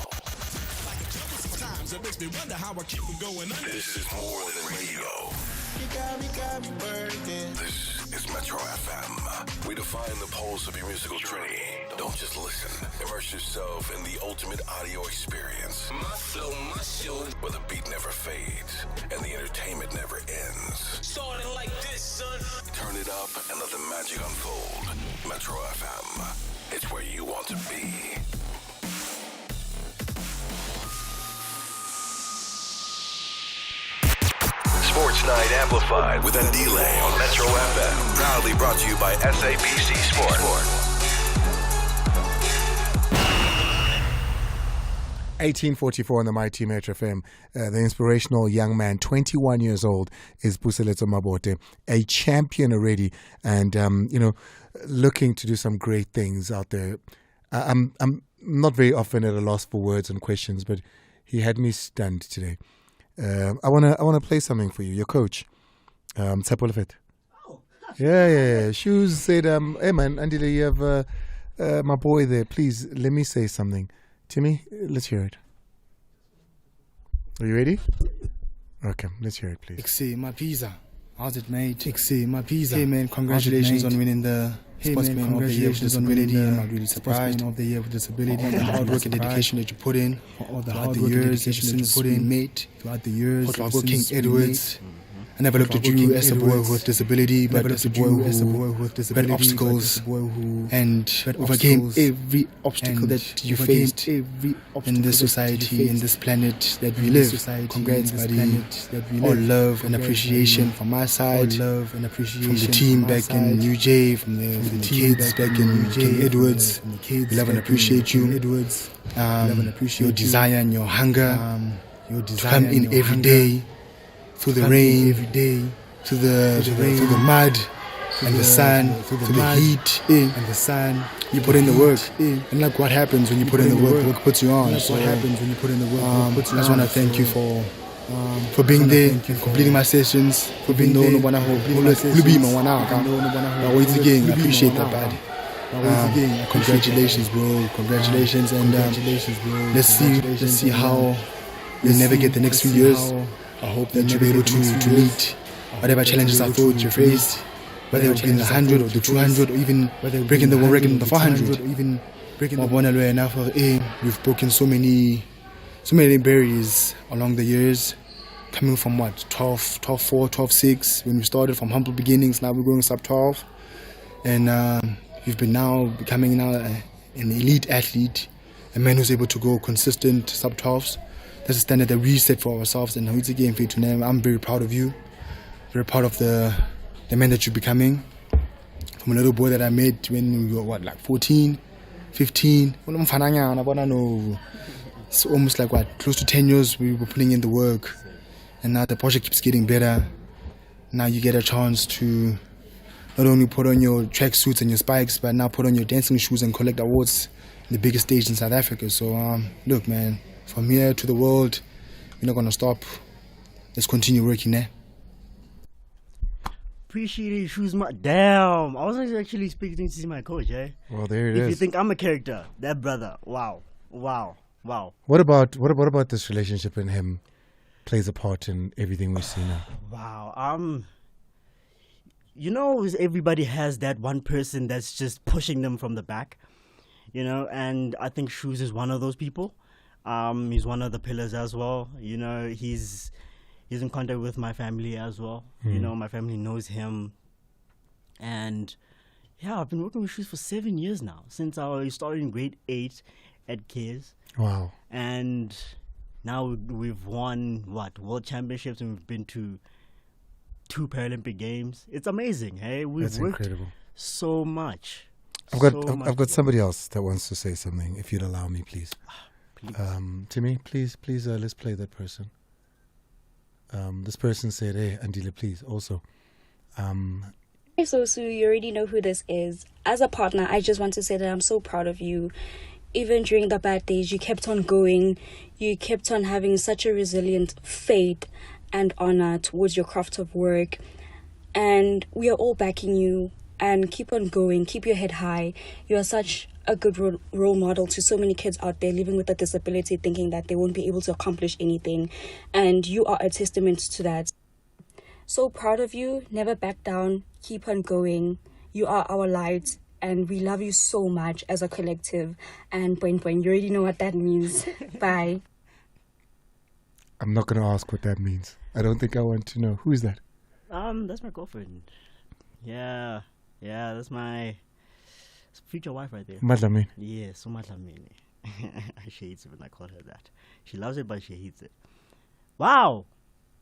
It makes me wonder how I keep them going under. This is more than radio. This is Metro FM. We define the pulse of your musical journey. Don't just listen. Immerse yourself in the ultimate audio experience. My flow, my show. Where the beat never fades and the entertainment never ends. Starting like this, son. Turn it up and let the magic unfold. Metro FM. It's where you want to be. Sports Night Amplified with Andile on Metro FM. Proudly brought to you by SABC Sport. 1844 on the Mighty Metro FM. The inspirational young man, 21 years old, is 𝚂𝚘𝚘𝚛𝚝 𝚂𝚘𝚝, a champion already, and looking to do some great things out there. I'm not very often at a loss for words and questions, but he had me stunned today. I wanna play something for you. Your coach, 𝚂𝚘𝚘𝚝. Yeah. Shoes said, hey man, Andile, you have my boy there. Please let me say something. Timmy, let's hear it. Are you ready? Okay, let's hear it, please. 𝚂𝚘𝚘𝚝. How's it, mate? 𝚂𝚘𝚘𝚝. Hey man, congratulations on winning the Sportsman of the Year with Disability. I'm not really surprised. Sportsman of the Year with Disability. All the hard work and dedication that you put in, all the hard work and dedication that you put in, mate, throughout the years. King Edwards. I never looked at you as a boy with disability, but as a boy who had obstacles and overcame every obstacle that you faced in this society, in this planet that we live. Congrats, buddy. All love and appreciation from my side, from the team back in UJ, from the kids back in King Edwards. We love and appreciate you. Your desire and your hunger to come in every day. Through the rain, every day, through the mud and the sun, through the heat and the sun. You put in the work, and look what happens when you put in the work. Work puts you on. So what happens when you put in the work? I just want to thank you for being there, completing my sessions, for being there. I appreciate that, bad. Congratulations, bro. Congratulations, and let's see how we navigate the next few years. I hope that you'll be able to meet whatever challenges I thought you faced, whether it be in the 100 or the 200 or even breaking the world record in the 400 or even breaking the 100. We've broken so many barriers along the years, coming from 12, 4, 12, 6 when we started from humble beginnings. Now we're going sub 12, and we've been now becoming an elite athlete, a man who's able to go consistent sub 12s. That's a standard that we set for ourselves, and it's a game for you to name. I'm very proud of you, very proud of the man that you're becoming. From a little boy that I met when we were 14, 15. It's almost like close to 10 years we were putting in the work, and now the project keeps getting better. Now you get a chance to not only put on your track suits and your spikes, but now put on your dancing shoes and collect awards in the biggest stage in South Africa. So look, man. From here to the world, we're not going to stop. Let's continue working there. Appreciate it, shoes. Damn, I was actually speaking to see my coach, eh? Well, there it is. If you think I'm a character, that brother, wow. What about this relationship and him plays a part in everything we see now? Wow. Everybody has that one person that's just pushing them from the back, and I think Shoes is one of those people. He's one of the pillars as well. He's in contact with my family as well. My family knows him. And yeah, I've been working with Shoes for 7 years now, since I started in grade 8 at KS. Wow. And now we've won, world championships, and we've been to 2 Paralympic Games. It's amazing, hey? We've worked incredible. So much. I've got somebody else that wants to say something, if you'd allow me, please. Timmy, please, let's play that person. This person said, hey, Andile, please, also. So Sue, you already know who this is. As a partner, I just want to say that I'm so proud of you. Even during the bad days, you kept on going. You kept on having such a resilient faith and honor towards your craft of work. And we are all backing you. And keep on going. Keep your head high. You are such a good role model to so many kids out there living with a disability, thinking that they won't be able to accomplish anything. And you are a testament to that. So proud of you. Never back down. Keep on going. You are our light, and we love you so much as a collective. And point, you already know what that means. Bye. I'm not going to ask what that means. I don't think I want to know. Who is that? That's my girlfriend. Yeah, that's my future wife right there. Madlamini. Yeah, so Madlamini. She hates it when I call her that. She loves it, but she hates it. Wow,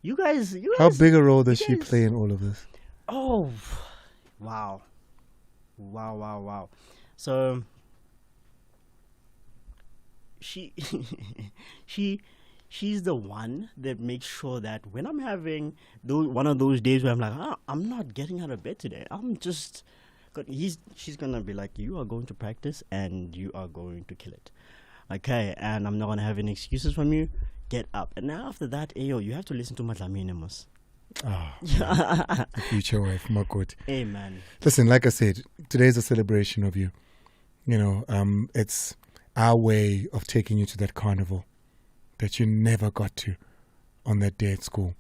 you guys. How big a role does she play in all of this? Oh, wow. So she's the one that makes sure that when I'm having one of those days where I'm like, I'm not getting out of bed today. She's gonna be like, you are going to practice and you are going to kill it. Okay, and I'm not gonna have any excuses from you. Get up. And now after that, Ayo, you have to listen to Madlamini Mos. The future wife, my God. Amen. Listen, like I said, today's a celebration of you. You know, it's our way of taking you to that carnival that you never got to on that day at school.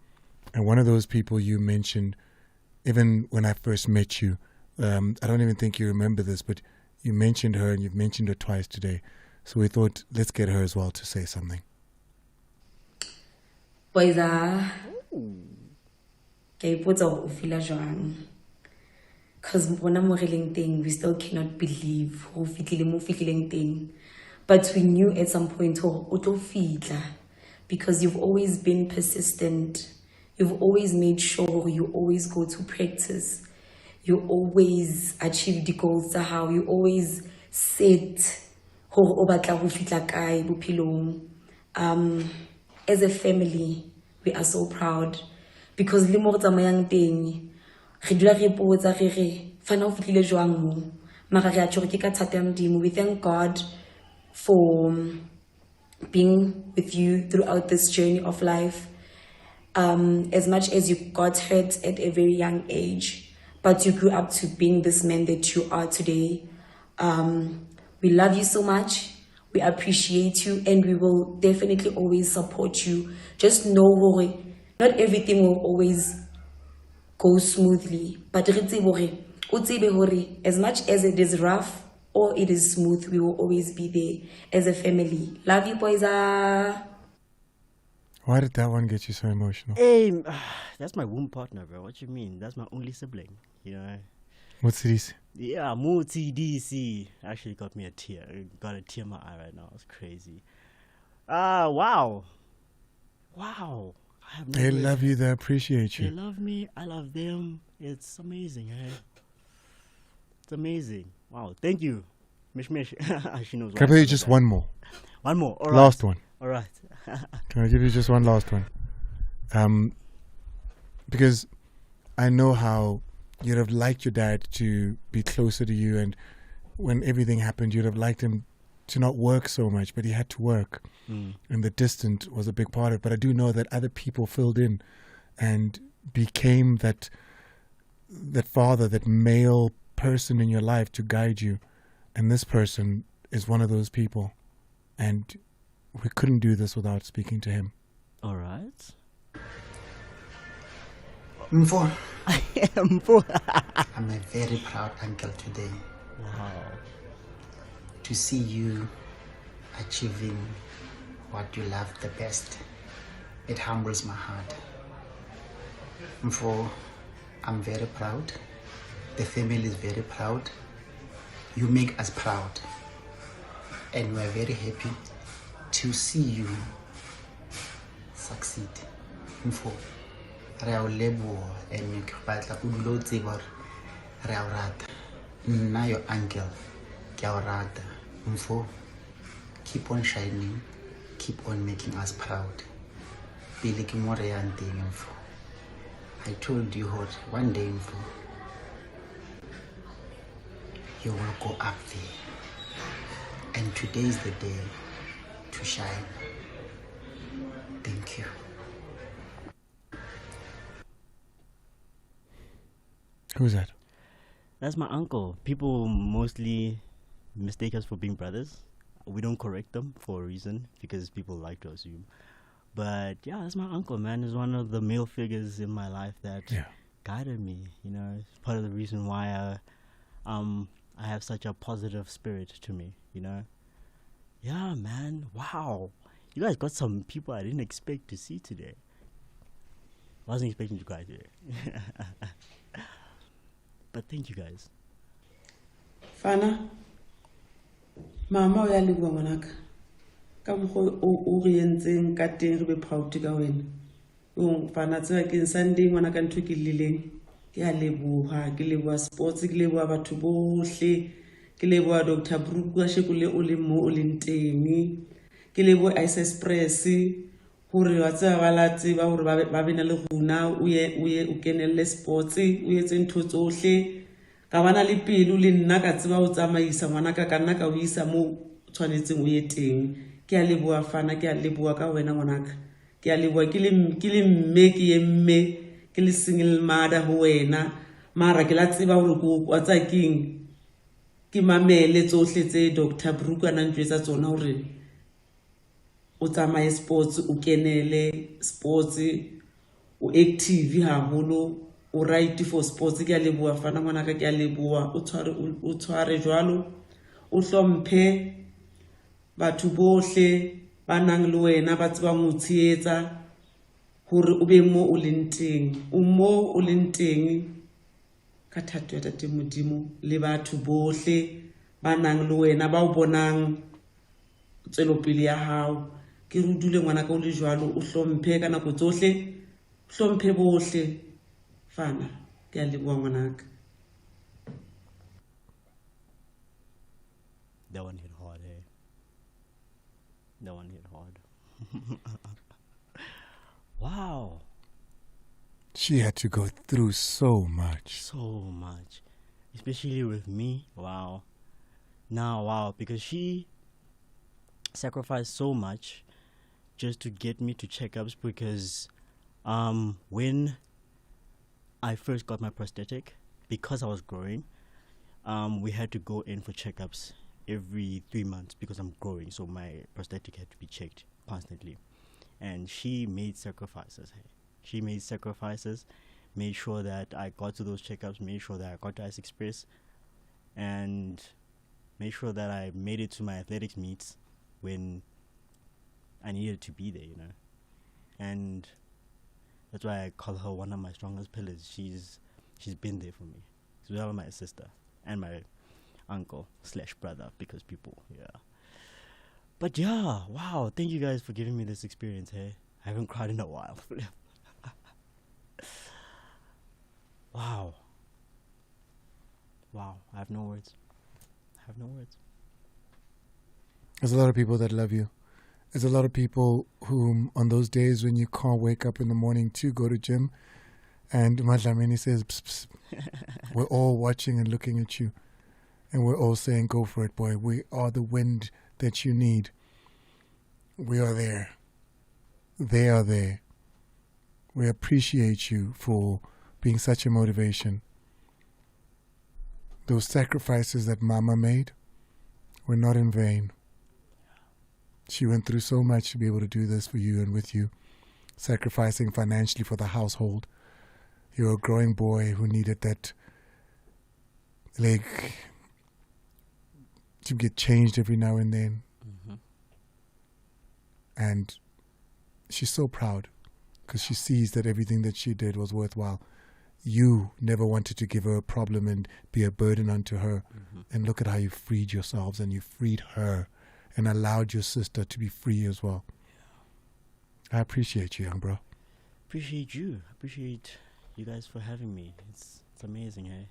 And one of those people you mentioned, even when I first met you, I don't even think you remember this, but you mentioned her and you've mentioned her twice today. So we thought, let's get her as well to say something. Boys, because when I'm thing, we still cannot believe who feeling thing. But we knew at some point because you've always been persistent. You've always made sure you always go to practice. You always achieve the goals. How you always set as a family, we are so proud because we thank God for being with you throughout this journey of life. As much as you got hurt at a very young age, but you grew up to being this man that you are today. We love you so much. We appreciate you, and we will definitely always support you. Just know, not everything will always go smoothly, but as much as it is rough or it is smooth, we will always be there as a family. Love you, boys. Why did that one get you so emotional? Hey, that's my womb partner, bro. What you mean? That's my only sibling, you know. What's this? Yeah, Muti DC actually got me a tear. Got a tear in my eye right now. It's crazy. Wow. They love you. They appreciate you. They love me. I love them. It's amazing, eh? It's amazing. Wow. Thank you, Mish. She knows. Can I give you just one more? One more. All right. Last one. All right. Can I give you just one last one? Because I know how you'd have liked your dad to be closer to you, and when everything happened, you'd have liked him to not work so much, but he had to work, and the distance was a big part of it. But I do know that other people filled in and became that father, that male person in your life to guide you, and this person is one of those people, and we couldn't do this without speaking to him. All right. Mfo. I'm a very proud uncle today. Wow. To see you achieving what you love the best, it humbles my heart. Mfo, I'm very proud. The family is very proud. You make us proud. And we're very happy to see you succeed. Mfo. Re a o leboha and ke batla o dule o tseba hore re a o rata. Nna your uncle ke a o rata. Mfo, keep on shining, keep on making us proud. Pele ke mo re yang teng mfo. I told you one day mfo, you will go up there, and today is the day to shine. Thank you. Who's that? That's my uncle. People mostly mistake us for being brothers. We don't correct them for a reason because people like to assume. But yeah, that's my uncle, man. He's one of the male figures in my life that guided me. You know, it's part of the reason why I have such a positive spirit to me. You know, yeah, man. Wow, you guys got some people I didn't expect to see today. I wasn't expecting you guys today. But thank you guys. Fana, mama o ya leboha ngwanaka ka mokgwa o re entseng ka teng re be proud ka wena. Fana tseba ke Sunday ngwanaka ntho ke lileng ke a leboha, ke leboha sports, ke leboha batho bohle, ke leboha Dr. Bruku a shekole o le mo o leng teng, ke leboha Ice Express hore wa tseba ba la tseba hore ba bena le runa o ye o kenelle sports o etse ntho tsohle ka bana le pelo le nna ka tseba o tsamaisa ngwanaka ka nna ka o isa mo tshwanetseng o ye teng. Ke a leboha Fana, ke a leboha ka wena ngwanaka, ke a leboha ke le mme ke ye mme ke le single mother ho wena, mara ke la tseba hore ko wa tsa keng ke mamele tsohle tse Dr. Bruku ana ntjwetsa tsona hore o tsamaye sports o kenele sports o active haholo o right for sports. Ke a leboha Fana ngwanaka, ke a leboha o tshware jwalo o hlomphe batho bohle ba nang le wena ba tsebang ho tsheetsa hore o be mo o leng teng, o mo o leng teng ka thato ya tate Modimo le batho bohle ba nang le wena ba o bonang tswelopele ya hao. Ke re o dule ngwanaka o le jwalo o hlomphe ka nako tsohle, hlomphe bohle Fana, ke a leboha ngwanaka. That one hit hard, eh? That one hit hard. Wow. She had to go through so much. So much. Especially with me. Wow. Now, wow. Because she sacrificed so much just to get me to checkups. Because when I first got my prosthetic, because I was growing, we had to go in for checkups every 3 months because I'm growing. So my prosthetic had to be checked constantly. And she made sacrifices. She made sacrifices, made sure that I got to those checkups, made sure that I got to Ice Express, and made sure that I made it to my athletics meets when I needed to be there, you know. And that's why I call her one of my strongest pillars. She's been there for me. She's well my sister and my uncle/brother because people, yeah. But yeah, wow, thank you guys for giving me this experience, hey. I haven't cried in a while. Wow. Wow, I have no words. There's a lot of people that love you. There's a lot of people whom on those days when you can't wake up in the morning to go to gym, and Madlamini says, psst, psst, we're all watching and looking at you. And we're all saying, go for it, boy. We are the wind that you need. We are there. They are there. We appreciate you for being such a motivation. Those sacrifices that Mama made were not in vain. She went through so much to be able to do this for you and with you, sacrificing financially for the household. You're a growing boy who needed that leg to get changed every now and then. Mm-hmm. And she's so proud because she sees that everything that she did was worthwhile. You never wanted to give her a problem and be a burden unto her. Mm-hmm. And look at how you freed yourselves and you freed her and allowed your sister to be free as well. Yeah. I appreciate you, young bro. Appreciate you. Appreciate you guys for having me. It's amazing, hey.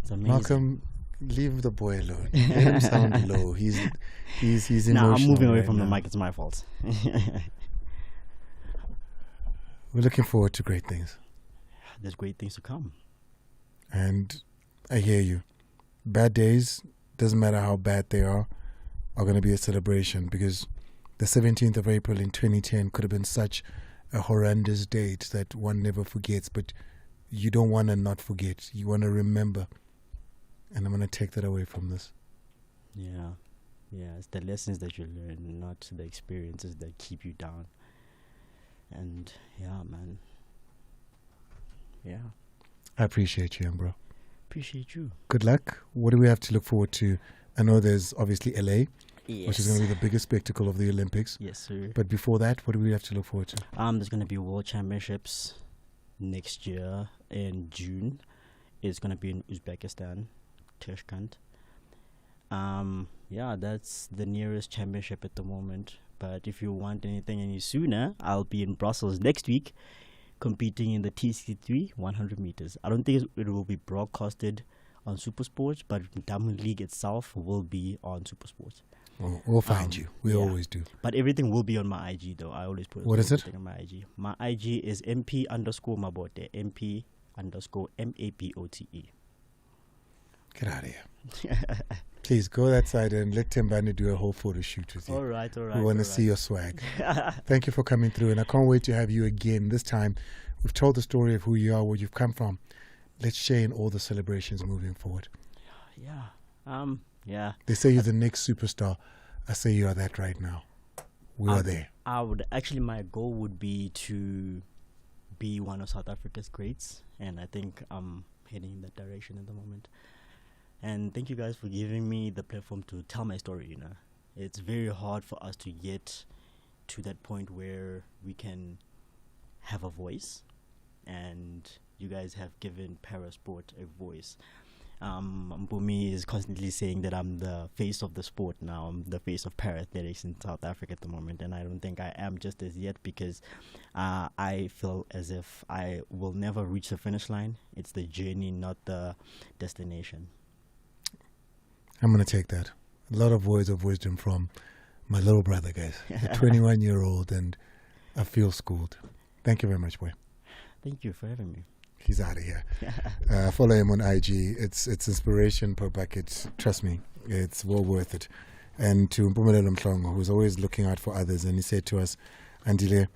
It's amazing. Malcolm, leave the boy alone. Let him sound low. He's emotional. Nah, I'm moving away right from now. the mic. It's my fault. We're looking forward to great things. There's great things to come. And I hear you. Bad days, doesn't matter how bad they are going to be a celebration, because the 17th of April in 2010 could have been such a horrendous date that one never forgets, but you don't want to not forget. You want to remember. And I'm going to take that away from this. Yeah. Yeah, it's the lessons that you learn, not the experiences that keep you down. And yeah, man. Yeah. I appreciate you, young bro. Appreciate you. Good luck. What do we have to look forward to? I know there's obviously LA, which is going to be the biggest spectacle of the Olympics. Yes, sir. But before that, what do we have to look forward to? There's going to be World Championships next year in June. It's going to be in Uzbekistan, Tashkent. Yeah, that's the nearest championship at the moment. But if you want anything any sooner, I'll be in Brussels next week competing in the 𝚃𝚘𝚘 100 meters. I don't think it will be broadcasted on SuperSport, but Diamond League itself will be on SuperSport. We'll find you. We always do. But everything will be on my IG though. I always put What is it? on my IG. My IG is MP_Mabote. MP_MABOTE. Get out of here. Please go that side and let Tembani do a whole photo shoot with you. All right. We want to see your swag. Thank you for coming through, and I can't wait to have you again. This time, we've told the story of who you are, where you've come from. Let's share in all the celebrations moving forward. Yeah. Yeah. They say you're the next superstar. I say you are that right now. We are there. My goal would be to be one of South Africa's greats, and I think I'm heading in that direction at the moment. And thank you guys for giving me the platform to tell my story. It's very hard for us to get to that point where we can have a voice, and you guys have given parasport a voice. Mpumi is constantly saying that I'm the face of the sport now. I'm the face of para-athletics in South Africa at the moment, and I don't think I am just as yet, because I feel as if I will never reach the finish line. It's the journey, not the destination. I'm going to take that. A lot of words of wisdom from my little brother, guys. A 21-year-old, and I feel schooled. Thank you very much, boy. Thank you for having me. He's out of here. Follow him on IG. It's inspiration per bucket. Trust me, it's well worth it. And to Mpumelelo Mhlongo, who's always looking out for others, and he said to us, Andile,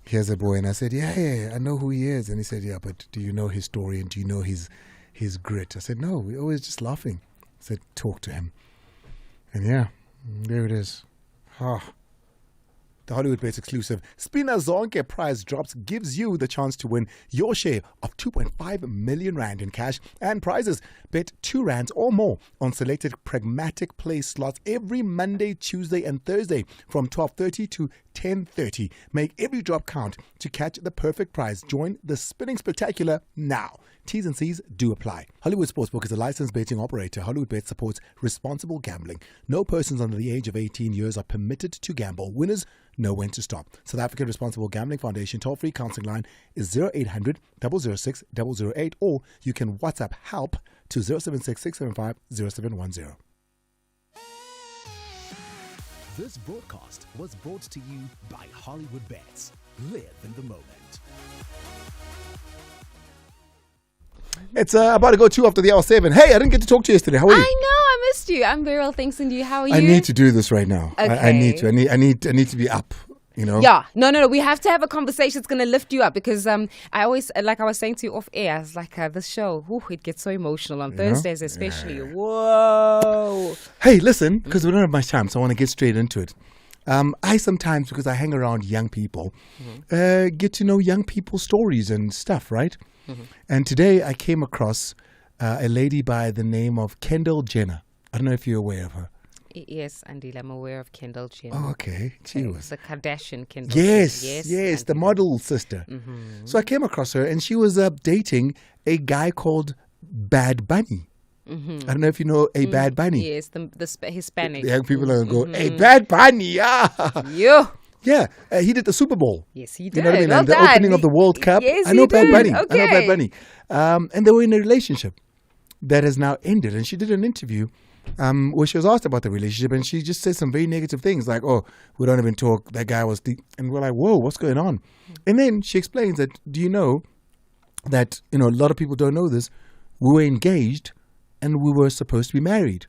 here's a boy. And I said, yeah, I know who he is. And he said, yeah, but do you know his story, and do you know his grit? I said, no, we're always just laughing. I said, talk to him. And yeah, there it is. The Hollywood Bets exclusive Spina Zonke prize drops gives you the chance to win your share of 2.5 million rand in cash and prizes. Bet 2 rands or more on selected pragmatic play slots every Monday, Tuesday and Thursday from 12:30 to 10:30. Make every drop count to catch the perfect prize. Join the Spinning Spectacular now. T's and C's do apply. Hollywood Sportsbook is a licensed betting operator. Hollywood Bet supports responsible gambling. No persons under the age of 18 years are permitted to gamble. Winners know when to stop. South African Responsible Gambling Foundation toll-free counseling line is 0800 006 008, or you can WhatsApp help to 076 675 0710. This broadcast was brought to you by Hollywood Bets. Live in the moment. It's about to go 2 after the hour 7. Hey, I didn't get to talk to you yesterday. How are you? I know, I missed you. I'm very well, thanks. And you? How are you? I need to do this right now. Okay. I need to. I need to be up. You know? Yeah. No. We have to have a conversation. It's going to lift you up, because I always, like I was saying to you off air, I was like, this show, it gets so emotional on Thursdays especially. Yeah. Whoa. Hey, listen, because we don't have much time, so I want to get straight into it. I sometimes, because I hang around young people, get to know young people's stories and stuff, right? Mm-hmm. And today I came across a lady by the name of Kendall Jenner. I don't know if you're aware of her. Yes, Andile, I'm aware of Kendall Jenner. Oh, okay. She was the Kardashian Kendall. Yes, the model sister. Mm-hmm. So I came across her, and she was dating a guy called Bad Bunny. Mm-hmm. I don't know if you know a Bad Bunny. Yes, the Hispanic. The young people are going to go, hey, Bad Bunny, yeah. Yeah, he did the Super Bowl. Yes, he did. You know what I mean? Well and the done. opening of the World Cup. Yes, I know Bad did. Bunny. Okay. I know Bad Bunny. And they were in a relationship that has now ended. And she did an interview where she was asked about the relationship, and she just said some very negative things like, oh, we don't even talk. That guy was and we're like, whoa, what's going on? And then she explains that, do you know that, a lot of people don't know this. We were engaged and we were supposed to be married.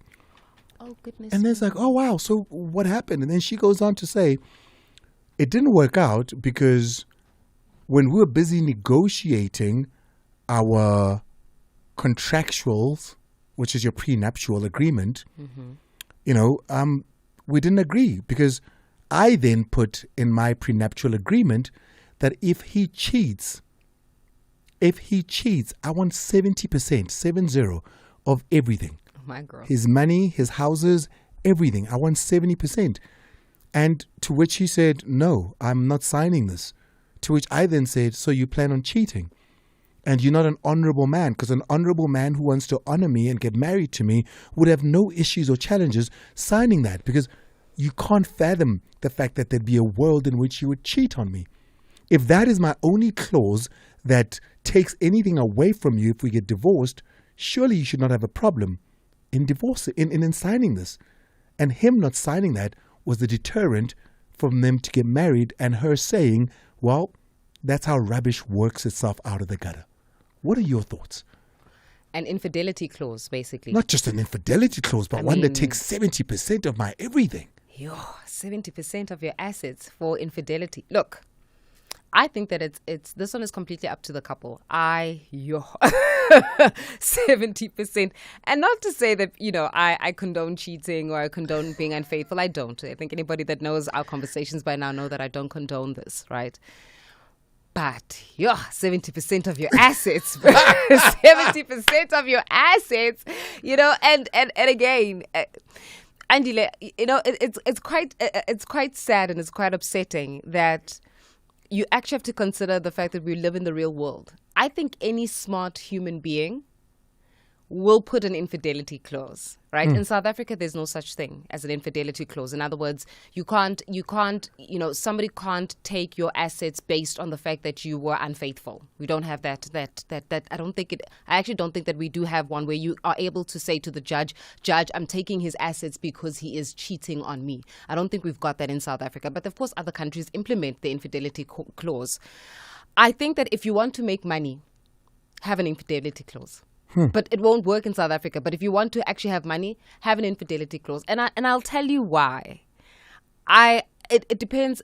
Oh, goodness. And then it's like, oh, wow, so what happened? And then she goes on to say, it didn't work out because when we were busy negotiating our contractuals, which is your prenuptial agreement, we didn't agree, because I then put in my prenuptial agreement that if he cheats, I want 70%, 70 of everything. Oh my girl. His money, his houses, everything. I want 70%. And to which he said, no, I'm not signing this. To which I then said, so you plan on cheating? And you're not an honorable man, because an honorable man who wants to honor me and get married to me would have no issues or challenges signing that, because you can't fathom the fact that there'd be a world in which you would cheat on me. If that is my only clause that takes anything away from you if we get divorced, surely you should not have a problem in divorce, in signing this. And him not signing that was the deterrent from them to get married, and her saying, well, that's how rubbish works itself out of the gutter. What are your thoughts? An infidelity clause, basically. Not just an infidelity clause, but one that takes 70% of my everything. 70% of your assets for infidelity. Look, I think that it's this one is completely up to the couple. 70%. And not to say that, I condone cheating or I condone being unfaithful. I don't. I think anybody that knows our conversations by now know that I don't condone this, right? But 70% of your assets, 70% of your assets, and again, Andile, it's quite sad and it's quite upsetting that you actually have to consider the fact that we live in the real world. I think any smart human being will put an infidelity clause, right? In South Africa, there's no such thing as an infidelity clause. In other words, somebody can't take your assets based on the fact that you were unfaithful. We don't have that. I actually don't think that we do have one where you are able to say to the judge, I'm taking his assets because he is cheating on me. I don't think we've got that in South Africa. But of course, other countries implement the infidelity clause. I think that if you want to make money, have an infidelity clause. But it won't work in South Africa. But if you want to actually have money, have an infidelity clause. And I'll tell you why. It depends.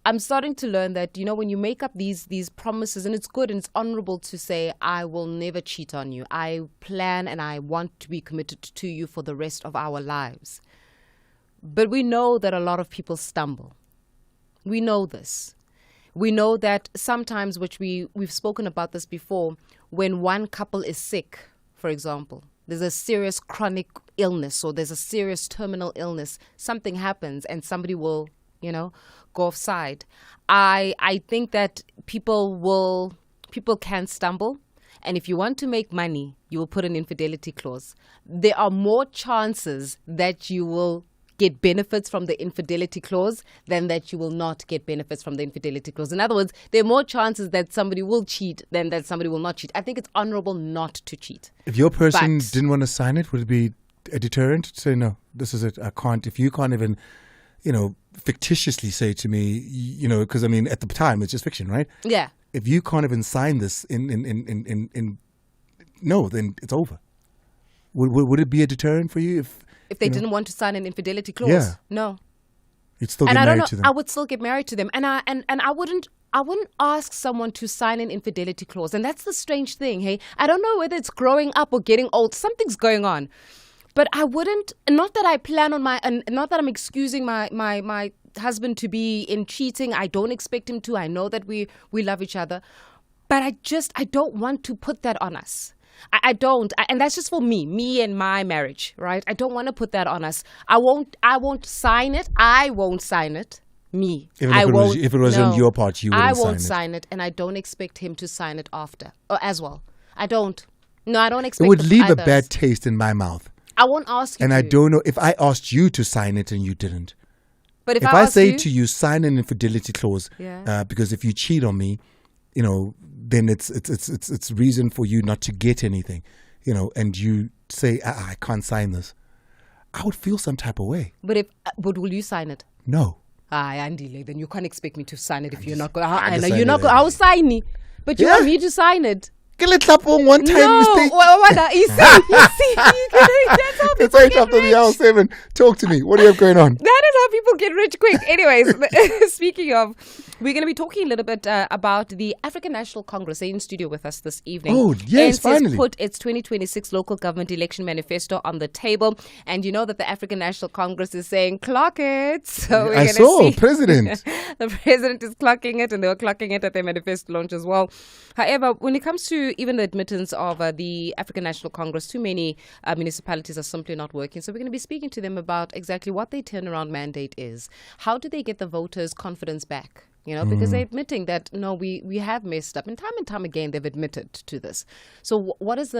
I'm starting to learn that, when you make up these promises, and it's good and it's honorable to say, I will never cheat on you. I plan and I want to be committed to you for the rest of our lives. But we know that a lot of people stumble. We know this. We know that sometimes, which we've spoken about this before, when one couple is sick, for example, there's a serious chronic illness or there's a serious terminal illness, something happens and somebody will, go offside. I think that people can stumble. And if you want to make money, you will put an infidelity clause. There are more chances that you will get benefits from the infidelity clause than that you will not get benefits from the infidelity clause. In other words, there are more chances that somebody will cheat than that somebody will not cheat. I think it's honorable not to cheat. If your person didn't want to sign it, would it be a deterrent to say, no, this is it, I can't? If you can't even, fictitiously say to me, because at the time it's just fiction, right? Yeah. If you can't even sign this no, then it's over. Would it be a deterrent for you if they didn't want to sign an infidelity clause? Yeah. No. You'd still get married to them. I would still get married to them, and I wouldn't ask someone to sign an infidelity clause, and that's the strange thing. Hey, I don't know whether it's growing up or getting old. Something's going on, but I wouldn't. Not that I plan on not that I'm excusing my husband to be in cheating. I don't expect him to. I know that we love each other, but I don't want to put that on us. I don't, and that's just for me and my marriage, right? I don't want to put that on us. I won't sign it. I won't sign it. Me. If it was on your part, you wouldn't sign it. I won't sign it, and I don't expect him to sign it after or as well. I don't. No, I don't expect. It would leave a bad taste in my mouth. I won't ask you. And I don't know if I asked you to sign it and you didn't. But if I say to you, sign an infidelity clause, because if you cheat on me, then it's reason for you not to get anything, and you say, I can't sign this, I would feel some type of way. But will you sign it? No. Andile, then you can't expect me to sign it if you're not going. I know you're not going. I will sign it, but you want me to sign it. One time mistake. You see, that's how people get after the hour 7. Talk to me. What do you have going on? That is how people get rich quick. Anyways, speaking of We're going to be talking a little bit about the African National Congress. They're in studio with us this evening. Oh, yes, finally. put its 2026 local government election manifesto on the table. And you know that the African National Congress is saying, clock it. So we're I gonna saw, see. President. The president is clocking it, and they were clocking it at their manifesto launch as well. However, when it comes to even the admittance of the African National Congress, too many municipalities are simply not working. So we're going to be speaking to them about exactly what their turnaround mandate is. How do they get the voters' confidence back? You know, because they're admitting that, no, we have messed up. And time again, they've admitted to this. So what is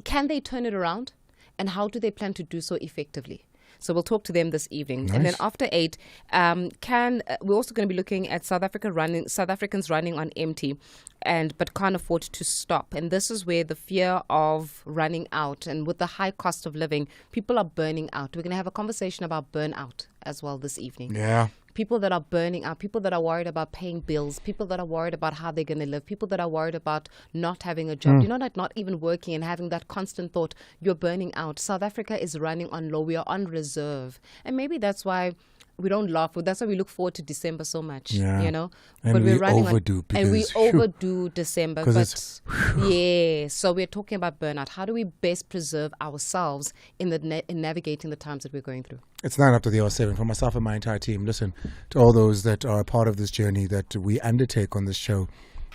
can they turn it around? And how do they plan to do so effectively? So we'll talk to them this evening. Nice. And then after 8, we're also going to be looking at South Africans running on empty but can't afford to stop. And this is where the fear of running out, and with the high cost of living, people are burning out. We're going to have a conversation about burnout as well this evening. Yeah. People that are burning out, people that are worried about paying bills, people that are worried about how they're going to live, people that are worried about not having a job, not even working and having that constant thought, you're burning out. South Africa is running on low. We are on reserve. And maybe that's why we don't laugh. That's why we look forward to December so much, you know. And but we we're running overdo and we overdo December. But yeah, so we're talking about burnout. How do we best preserve ourselves in navigating the times that we're going through? It's 9 after the hour 7 for myself and my entire team. Listen, to all those that are a part of this journey that we undertake on this show,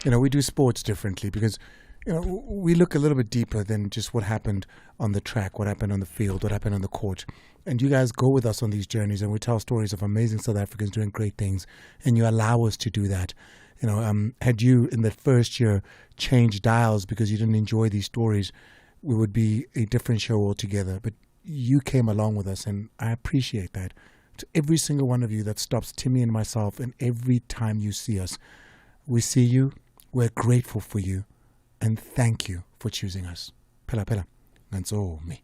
you know, we do sports differently because, you know, we look a little bit deeper than just what happened on the track, what happened on the field, what happened on the court. And you guys go with us on these journeys, and we tell stories of amazing South Africans doing great things, and you allow us to do that. You know, had you in that first year changed dials because you didn't enjoy these stories, we would be a different show altogether. But you came along with us, and I appreciate that. To every single one of you that stops Timmy and myself, and every time you see us, we see you, we're grateful for you, and thank you for choosing us. Phela, ngantsomi.